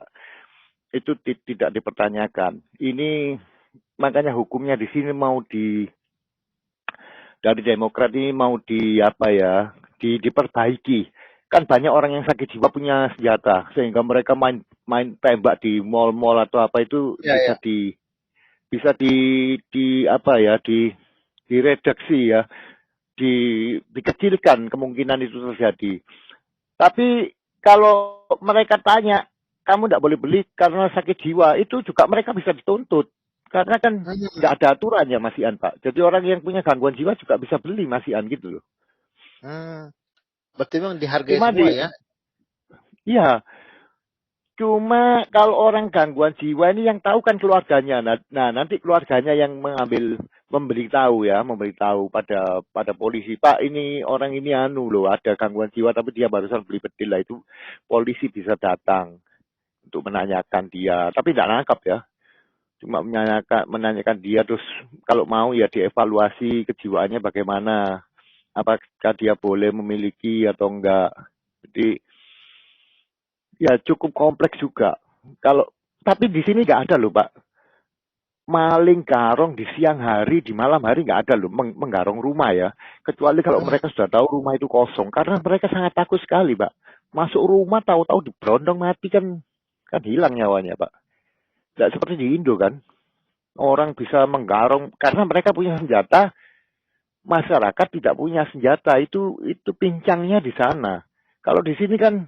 itu tidak dipertanyakan. Ini makanya hukumnya di sini mau dari Demokrat ini mau diperbaiki. Kan banyak orang yang sakit jiwa punya senjata sehingga mereka main tembak di mall-mall atau apa itu bisa diredaksi ya, dikecilkan kemungkinan itu terjadi. Tapi kalau mereka tanya, kamu tidak boleh beli karena sakit jiwa, itu juga mereka bisa dituntut. Karena kan nggak ada aturannya Masian Pak. Jadi orang yang punya gangguan jiwa juga bisa beli Masian gitu loh. Berarti memang dihargai semua ya? Iya. Cuma kalau orang gangguan jiwa ini yang tahu kan keluarganya. Nah nanti keluarganya yang memberitahu pada polisi, Pak ini orang ini loh ada gangguan jiwa tapi dia barusan beli bedil lah, itu polisi bisa datang untuk menanyakan dia, tapi tidak nangkap ya, cuma menanyakan dia, terus kalau mau ya dievaluasi kejiwaannya bagaimana, apakah dia boleh memiliki atau enggak. Jadi ya cukup kompleks juga. Tapi di sini nggak ada loh Pak. Maling garong di siang hari, di malam hari nggak ada loh menggarong rumah ya. Kecuali kalau mereka sudah tahu rumah itu kosong. Karena mereka sangat takut sekali Pak. Masuk rumah tahu-tahu diberondong mati kan hilang nyawanya Pak. Tidak seperti di Indo kan. Orang bisa menggarong karena mereka punya senjata. Masyarakat tidak punya senjata, itu pincangnya di sana. Kalau di sini kan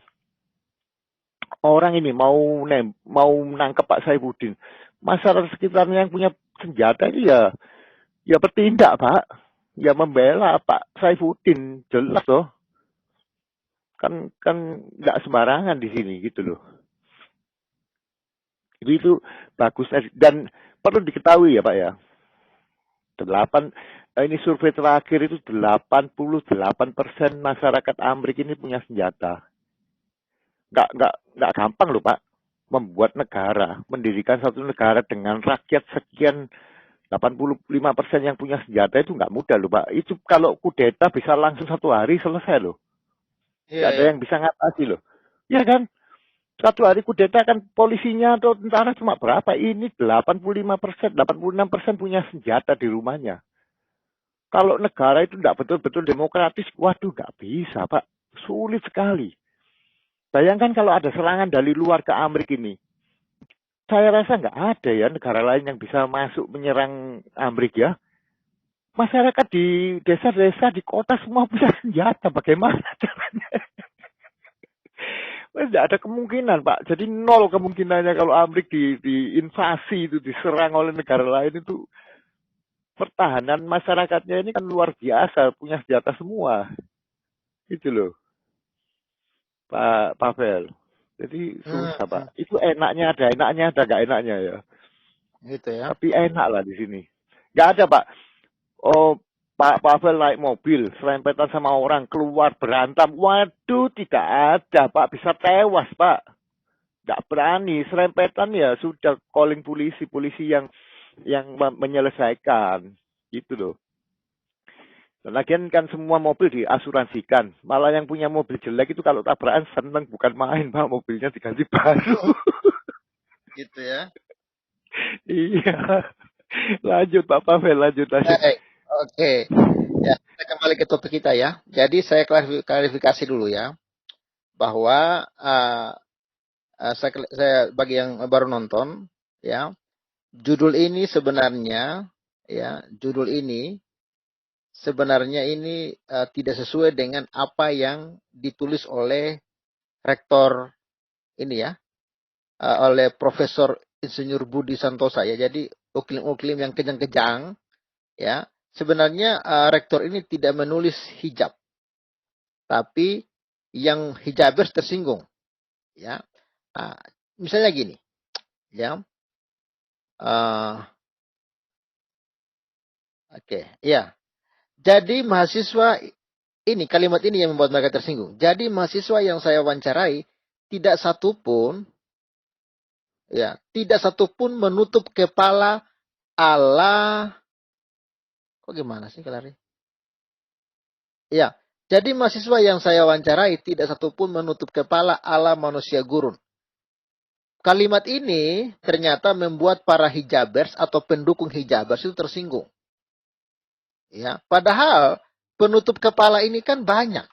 orang ini mau nangkep Pak Saifuddin, masyarakat sekitarnya yang punya senjata itu ya bertindak Pak, ya membela Pak Saifuddin, jelas loh. Kan nggak sembarangan di sini gitu loh. Itu bagus dan perlu diketahui ya Pak ya. Ini survei terakhir itu 88% masyarakat Amerika ini punya senjata. Nggak gampang loh Pak membuat negara, mendirikan satu negara dengan rakyat sekian 85% yang punya senjata itu nggak mudah loh Pak. Itu kalau kudeta bisa langsung 1 hari selesai loh. Nggak ada yang bisa ngatasi loh. Ya kan? 1 hari kudeta kan polisinya atau tentara cuma berapa? Ini 85%, 86% punya senjata di rumahnya. Kalau negara itu nggak betul-betul demokratis, waduh nggak bisa Pak. Sulit sekali. Bayangkan kalau ada serangan dari luar ke Amerika ini. Saya rasa nggak ada ya negara lain yang bisa masuk menyerang Amerika ya. Masyarakat di desa-desa, di kota semua punya senjata. Bagaimana caranya? Tidak ada kemungkinan Pak. Jadi 0 kemungkinannya kalau Amerika diinvasi itu, diserang oleh negara lain itu. Pertahanan masyarakatnya ini kan luar biasa, punya senjata semua. Itu loh. Pak Pavel. Jadi susah Pak. Itu enaknya ada nggak enaknya ya. Gitu ya. Tapi enak lah di sini. Nggak ada Pak. Oh Pak Pavel naik mobil, serempetan sama orang, keluar berantem. Waduh tidak ada Pak, bisa tewas Pak. Nggak berani, serempetan ya sudah calling polisi yang menyelesaikan. Gitu loh. Dan lagian kan semua mobil diasuransikan. Malah yang punya mobil jelek itu kalau tabrakan seneng, bukan main Pak, mobilnya diganti baru. Gitu ya. Iya. Lanjut Pak Pavel, lanjut. Oke. Ya, kita kembali ke topik kita ya. Jadi saya klarifikasi dulu ya. Bahwa saya bagi yang baru nonton ya. Judul ini sebenarnya tidak sesuai dengan apa yang ditulis oleh rektor ini ya, oleh Profesor Insinyur Budi Santosa ya. Jadi uklim-uklim yang kejang-kejang ya, sebenarnya rektor ini tidak menulis hijab, tapi yang hijabers tersinggung, ya. Nah, misalnya gini, ya, oke, ya. Jadi mahasiswa ini kalimat ini yang membuat mereka tersinggung. Jadi mahasiswa yang saya wawancarai tidak satupun, ya, tidak satupun menutup kepala ala, kok gimana sih Kelari? Ya, jadi mahasiswa yang saya wawancarai tidak satupun menutup kepala ala manusia gurun. Kalimat ini ternyata membuat para hijabers atau pendukung hijabers itu tersinggung. Ya, padahal penutup kepala ini kan banyak,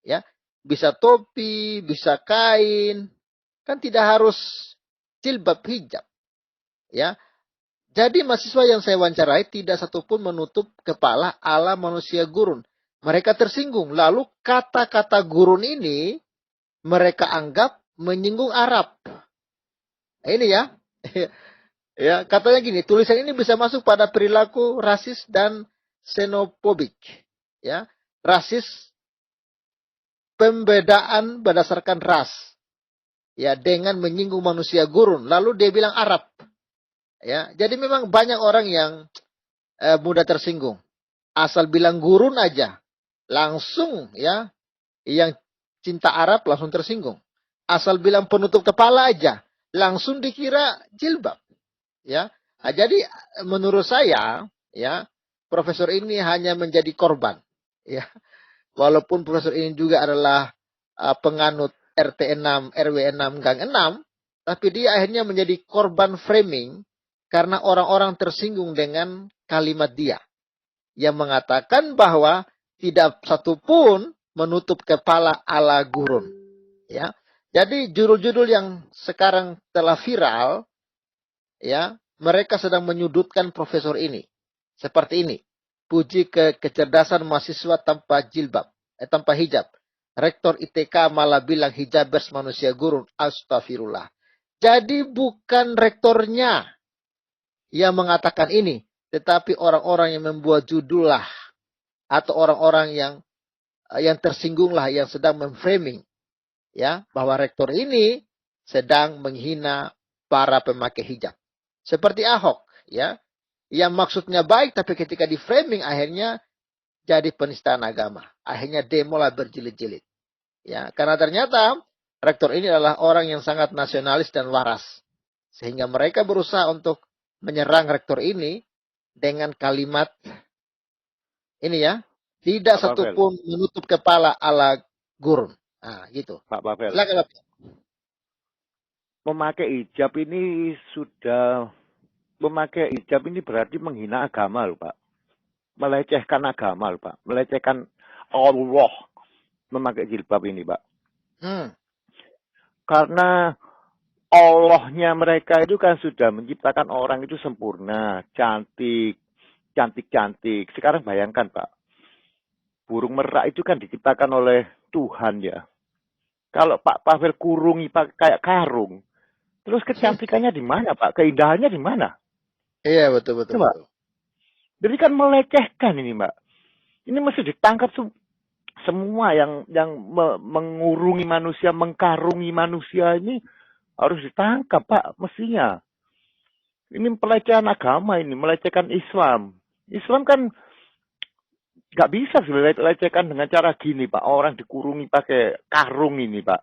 ya. Bisa topi, bisa kain, kan tidak harus jilbab hijab, ya. Jadi mahasiswa yang saya wawancarai tidak satupun menutup kepala ala manusia gurun. Mereka tersinggung. Lalu kata-kata gurun ini mereka anggap menyinggung Arab. Nah, ini ya. Ya, katanya gini, tulisan ini bisa masuk pada perilaku rasis dan xenofobik, ya, rasis, pembedaan berdasarkan ras, ya, dengan menyinggung manusia gurun. Lalu dia bilang Arab, ya. Jadi memang banyak orang yang mudah tersinggung. Asal bilang gurun aja, langsung, ya, yang cinta Arab langsung tersinggung. Asal bilang penutup kepala aja, langsung dikira jilbab, ya. Nah, jadi menurut saya, ya, profesor ini hanya menjadi korban, ya. Walaupun profesor ini juga adalah penganut RT 6, RW 6, Gang 6, tapi dia akhirnya menjadi korban framing karena orang-orang tersinggung dengan kalimat dia yang mengatakan bahwa tidak satupun menutup kepala ala gurun, ya. Jadi judul-judul yang sekarang telah viral, ya, mereka sedang menyudutkan profesor ini. Seperti ini. Puji kecerdasan mahasiswa tanpa jilbab, tanpa hijab. Rektor ITK malah bilang hijabers manusia gurun. Astagfirullah. Jadi bukan rektornya yang mengatakan ini, tetapi orang-orang yang membuat judul lah, atau orang-orang yang tersinggung lah, yang sedang memframing, ya, bahwa rektor ini sedang menghina para pemakai hijab. Seperti Ahok, ya, yang maksudnya baik, tapi ketika di framing akhirnya jadi penistaan agama. Akhirnya demo lah berjilid-jilid. Ya, karena ternyata rektor ini adalah orang yang sangat nasionalis dan waras. Sehingga mereka berusaha untuk menyerang rektor ini dengan kalimat ini, ya, tidak Pak satupun menutup kepala ala gurun. Nah, gitu. Pak Pavel. Silakan, Pak. Memakai hijab ini sudah memakai hijab ini berarti menghina agama loh Pak. Melecehkan agama loh Pak. Melecehkan Allah memakai jilbab ini Pak. Karena Allahnya mereka itu kan sudah menciptakan orang itu sempurna, cantik, cantik-cantik. Sekarang bayangkan Pak. Burung merak itu kan diciptakan oleh Tuhan ya. Kalau Pak Pavel kurungi kayak karung, terus kecantikannya di mana Pak? Keindahannya di mana? Iya, betul. Betul. Jadi kan melecehkan ini Mbak. Ini mesti ditangkap semua yang mengurungi manusia, mengkarungi manusia ini harus ditangkap Pak, mestinya. Ini pelecehan agama ini, melecehkan Islam. Islam kan nggak bisa dilecehkan dengan cara gini Pak. Orang dikurungi pakai karung ini Pak.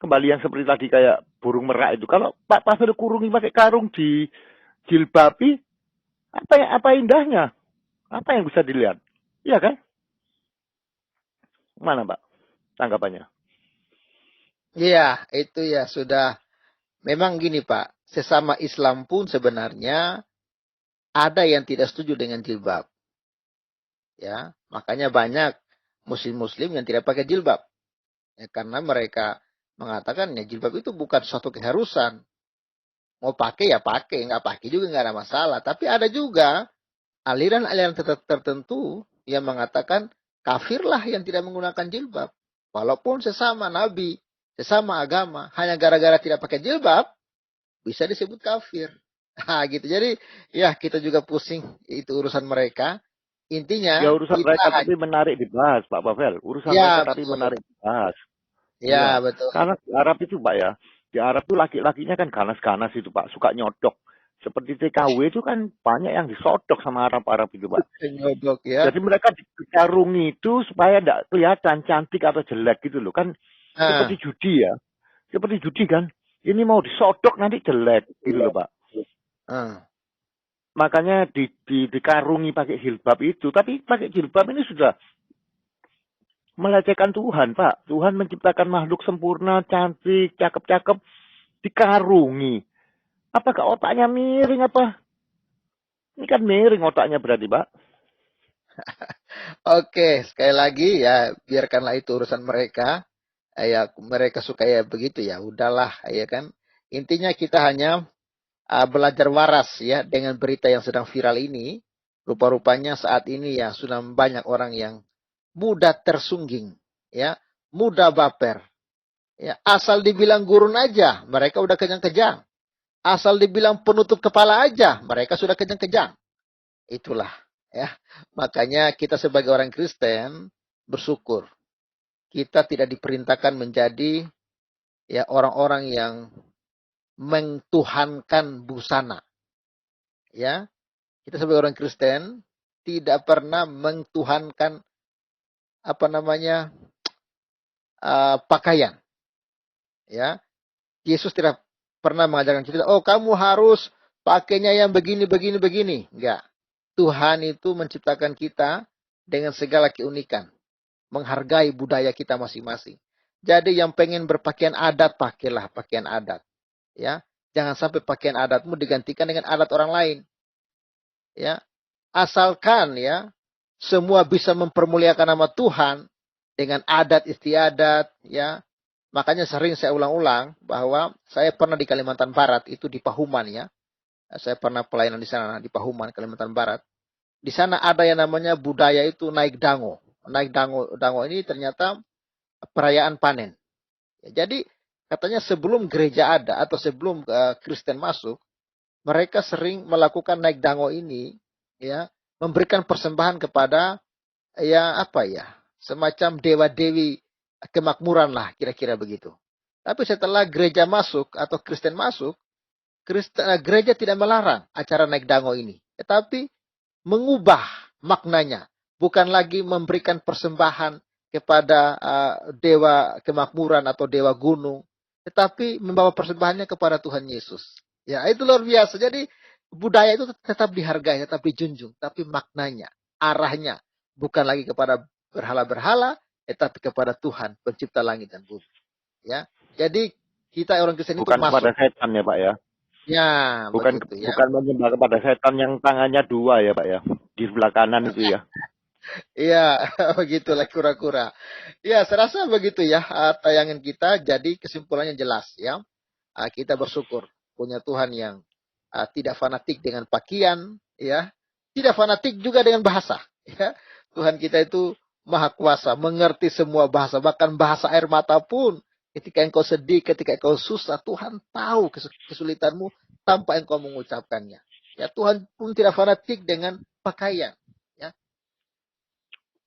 Kembali yang seperti tadi kayak burung merak itu. Kalau Pak Pavel kurungi pakai karung di jilbabi, apa indahnya? Apa yang bisa dilihat? Iya kan? Mana Pak tanggapannya? Iya, itu ya sudah. Memang gini Pak, sesama Islam pun sebenarnya ada yang tidak setuju dengan jilbab. Ya, makanya banyak muslim-muslim yang tidak pakai jilbab. Ya, karena mereka mengatakan ya jilbab itu bukan suatu keharusan. Mau pakai ya pakai, nggak pakai juga nggak ada masalah. Tapi ada juga aliran-aliran tertentu yang mengatakan kafirlah yang tidak menggunakan jilbab. Walaupun sesama nabi, sesama agama, hanya gara-gara tidak pakai jilbab bisa disebut kafir. Nah, gitu. Jadi ya kita juga pusing, itu urusan mereka. Ya Intinya urusan kita mereka tapi menarik dibahas, Pak Pavel. Urusan mereka ya tapi betul. menarik dibahas. Ya Iya. betul. Karena di Arab itu, Pak ya. Di Arab itu laki-lakinya kan ganas-ganas itu, Pak. Suka nyodok. Seperti TKW itu kan banyak yang disodok sama Arab-Arab itu, Pak. Nyodok ya. Jadi mereka dikarungi itu supaya tidak kelihatan cantik atau jelek gitu loh. Kan Nah, seperti judi ya. Seperti judi kan. Ini mau disodok nanti jelek gitu loh, Pak. nah. Makanya dikarungi pakai jilbab itu. Tapi pakai jilbab ini sudah melecehkan Tuhan, Pak. Tuhan menciptakan makhluk sempurna, cantik, cakep-cakep, dikarungi. Apakah otaknya miring apa? Ini kan miring otaknya berarti, Pak. Oke, sekali lagi ya biarkanlah itu urusan mereka. Ya mereka suka ya begitu ya, udahlah ya kan. Intinya kita hanya belajar waras ya dengan berita yang sedang viral ini. Rupa-rupanya saat ini ya sudah banyak orang yang mudah tersungging, ya, mudah baper. Ya, asal dibilang gurun aja, mereka udah kejang-kejang. Asal dibilang penutup kepala aja, mereka sudah kejang-kejang. Itulah, ya. Makanya kita sebagai orang Kristen bersyukur kita tidak diperintahkan menjadi ya orang-orang yang mengtuhankan busana. Ya, kita sebagai orang Kristen tidak pernah mengtuhankan apa namanya pakaian. Ya, Yesus tidak pernah mengajarkan kita, oh kamu harus pakainya yang begini, begini, begini. Enggak. Tuhan itu menciptakan kita dengan segala keunikan. Menghargai budaya kita masing-masing. Jadi yang pengen berpakaian adat, pakailah pakaian adat. Ya, jangan sampai pakaian adatmu digantikan dengan adat orang lain. Ya, asalkan ya semua bisa mempermuliakan nama Tuhan dengan adat istiadat, ya. Makanya sering saya ulang-ulang bahwa saya pernah di Kalimantan Barat, itu di Pahuman ya. Saya pernah pelayanan di sana di Pahuman, Kalimantan Barat. Di sana ada yang namanya budaya itu naik dango. Naik dango, dango ini ternyata perayaan panen. Jadi katanya sebelum gereja ada atau sebelum Kristen masuk, mereka sering melakukan naik dango ini, ya, memberikan persembahan kepada ya apa ya, semacam dewa-dewi kemakmuran lah, kira-kira begitu. Tapi setelah gereja masuk atau Kristen masuk, gereja tidak melarang acara naik dango ini, tetapi mengubah maknanya, bukan lagi memberikan persembahan kepada dewa kemakmuran atau dewa gunung, tetapi membawa persembahannya kepada Tuhan Yesus. Ya, itu luar biasa. Jadi budaya itu tetap dihargai, tetap dijunjung, tapi maknanya, arahnya bukan lagi kepada berhala-berhala, tetapi kepada Tuhan, pencipta langit dan bumi. Ya, jadi kita orang Kristen itu Bukan kepada masuk. setan ya, Pak ya. Ya, Bukan begitu ya. bukan menyembah kepada setan yang tangannya dua ya, Pak ya. Di sebelah kanan itu ya. Iya, begitulah kura-kura. Ya, saya rasa begitu ya tayangan kita. Jadi kesimpulannya jelas ya. Kita bersyukur punya Tuhan yang tidak fanatik dengan pakaian, ya, tidak fanatik juga dengan bahasa. Ya. Tuhan kita itu maha kuasa, mengerti semua bahasa, bahkan bahasa air mata pun. Ketika engkau sedih, ketika engkau susah, Tuhan tahu kesulitanmu tanpa engkau mengucapkannya. Ya, Tuhan pun tidak fanatik dengan pakaian. Ya.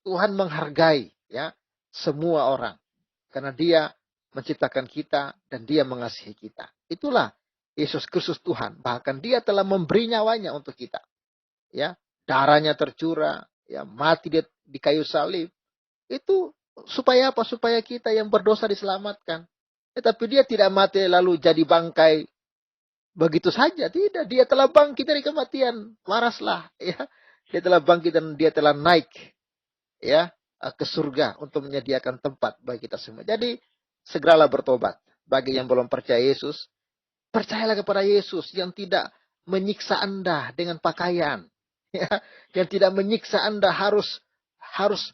Tuhan menghargai ya semua orang karena Dia menciptakan kita dan Dia mengasihi kita. Itulah Yesus Kristus Tuhan. Bahkan Dia telah memberi nyawanya untuk kita. Ya, darahnya tercurah, ya mati di kayu salib. Itu supaya apa? Supaya kita yang berdosa diselamatkan. Tetapi Dia tidak mati lalu jadi bangkai begitu saja. Tidak, Dia telah bangkit dari kematian. Waraslah, ya. Dia telah bangkit dan Dia telah naik ya ke surga untuk menyediakan tempat bagi kita semua. Jadi segeralah bertobat. Bagi yang belum percaya Yesus, percayalah kepada Yesus yang tidak menyiksa Anda dengan pakaian, ya, yang tidak menyiksa Anda harus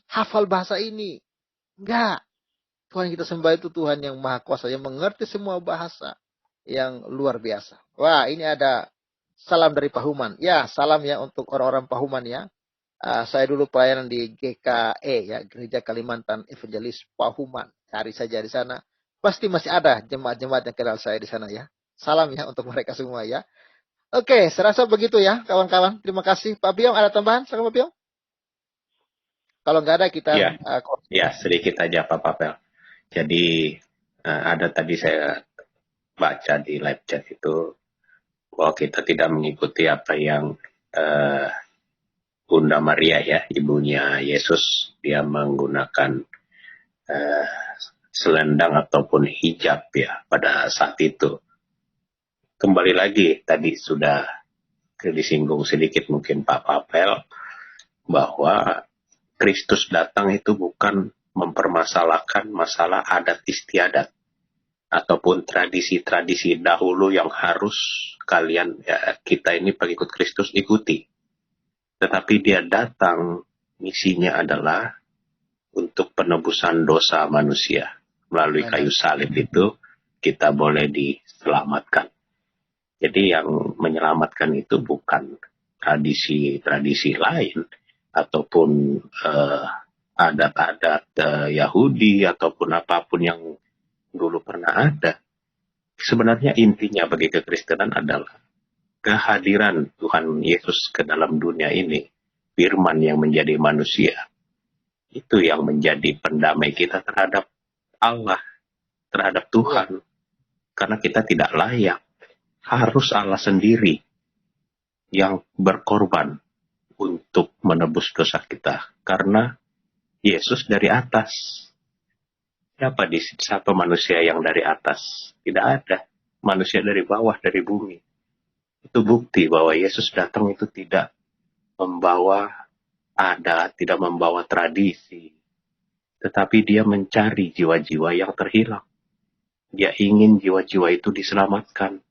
hafal bahasa ini. Enggak. Tuhan kita sembah itu Tuhan yang maha kuasa, yang mengerti semua bahasa, yang luar biasa. Wah, ini ada salam dari Pahuman. Ya, salam ya untuk orang-orang Pahuman ya. Saya dulu pelayanan di GKE ya, Gereja Kalimantan Evangelis Pahuman. Cari saja di sana. Pasti masih ada jemaat-jemaat yang kenal saya di sana ya. Salam ya untuk mereka semua ya. Oke, serasa begitu ya, kawan-kawan. Terima kasih. Pak Biong, ada tambahan? Silakan Pak Biong. Kalau nggak ada, kita... Ya, sedikit aja Pak Papel. Jadi, ada tadi saya baca di live chat itu, bahwa kita tidak mengikuti apa yang Bunda Maria ya, ibunya Yesus, dia menggunakan selendang ataupun hijab ya pada saat itu. Kembali lagi, tadi sudah disinggung sedikit mungkin Pak Papel, bahwa Kristus datang itu bukan mempermasalahkan masalah adat istiadat ataupun tradisi-tradisi dahulu yang harus kalian, ya, kita ini pengikut Kristus ikuti. Tetapi dia datang, misinya adalah untuk penebusan dosa manusia. Melalui kayu salib itu kita boleh diselamatkan. Jadi yang menyelamatkan itu bukan tradisi-tradisi lain ataupun adat-adat Yahudi ataupun apapun yang dulu pernah ada. Sebenarnya intinya bagi kekristenan adalah kehadiran Tuhan Yesus ke dalam dunia ini, firman yang menjadi manusia. Itu yang menjadi pendamai kita terhadap Allah, terhadap Tuhan. Karena kita tidak layak. Harus Allah sendiri yang berkorban untuk menebus dosa kita. Karena Yesus dari atas. Siapa manusia yang dari atas? Tidak ada. Manusia dari bawah, dari bumi. Itu bukti bahwa Yesus datang itu tidak membawa adat, tidak membawa tradisi. Tetapi dia mencari jiwa-jiwa yang terhilang. Dia ingin jiwa-jiwa itu diselamatkan.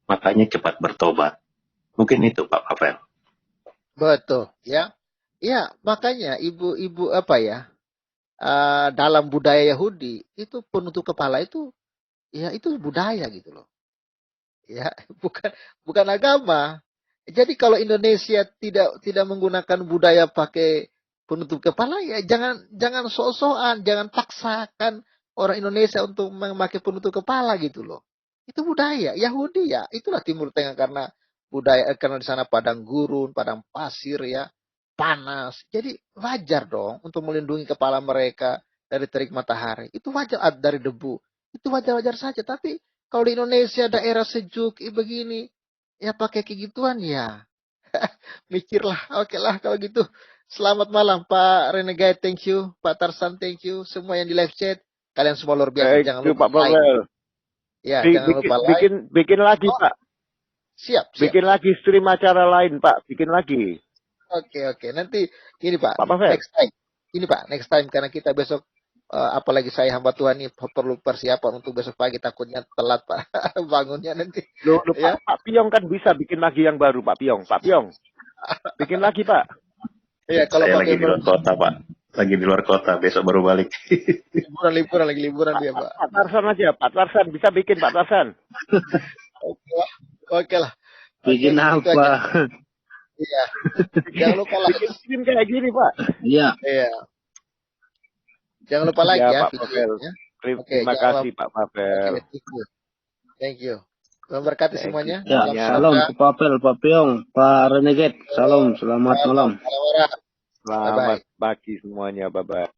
Makanya cepat bertobat. Mungkin itu Pak Pavel. Betul, ya. Ya, makanya ibu-ibu apa ya, dalam budaya Yahudi itu penutup kepala itu, ya itu budaya gitu loh. Ya, bukan agama. Jadi kalau Indonesia tidak menggunakan budaya pakai penutup kepala, ya jangan sok-sokan, jangan paksakan orang Indonesia untuk memakai penutup kepala gitu loh. Itu budaya Yahudi ya. Itulah Timur Tengah karena budaya, karena di sana padang gurun, padang pasir ya, panas. Jadi wajar dong untuk melindungi kepala mereka dari terik matahari. Itu wajar, dari debu. Itu wajar-wajar saja. Tapi kalau di Indonesia daerah sejuk begini, ya pakai kayak gituan ya. Mikirlah, oke lah kalau gitu. Selamat malam Pak Renegade, thank you. Pak Tarsan, thank you. Semua yang di live chat, kalian semua luar biasa. Jangan lupa Pak Pavel. Ya, jangan lupa like. Bikin lagi Pak. Siap. Bikin lagi stream acara lain Pak. Bikin lagi. Oke. Nanti ini Pak, Pavel. next time. Ini Pak, next time karena kita besok apalagi saya hamba Tuhan ini perlu persiapan untuk besok pagi, takutnya telat Pak bangunnya nanti. Loh, ya? Pak Piong kan bisa bikin lagi yang baru Pak Piong. Bikin lagi Pak. Iya, kalau saya lagi di luar kota Pak. Lagi di luar kota, besok baru balik. liburan dia Pak. Pak Tarsan aja, Pak Tarsan bisa bikin Pak Tarsan. Oke lah. Bikin apa? Iya. Jangan lupa like. Bikin kayak gini Pak. Iya. Jangan lupa like ya Pak Pavel. Terima kasih Pak Pavel. Thank you. Memberkati semuanya. Ya, salam Pak Papel, Pak Piong, Pak Renegade. Salam, selamat malam. Selamat pagi semuanya, bye-bye.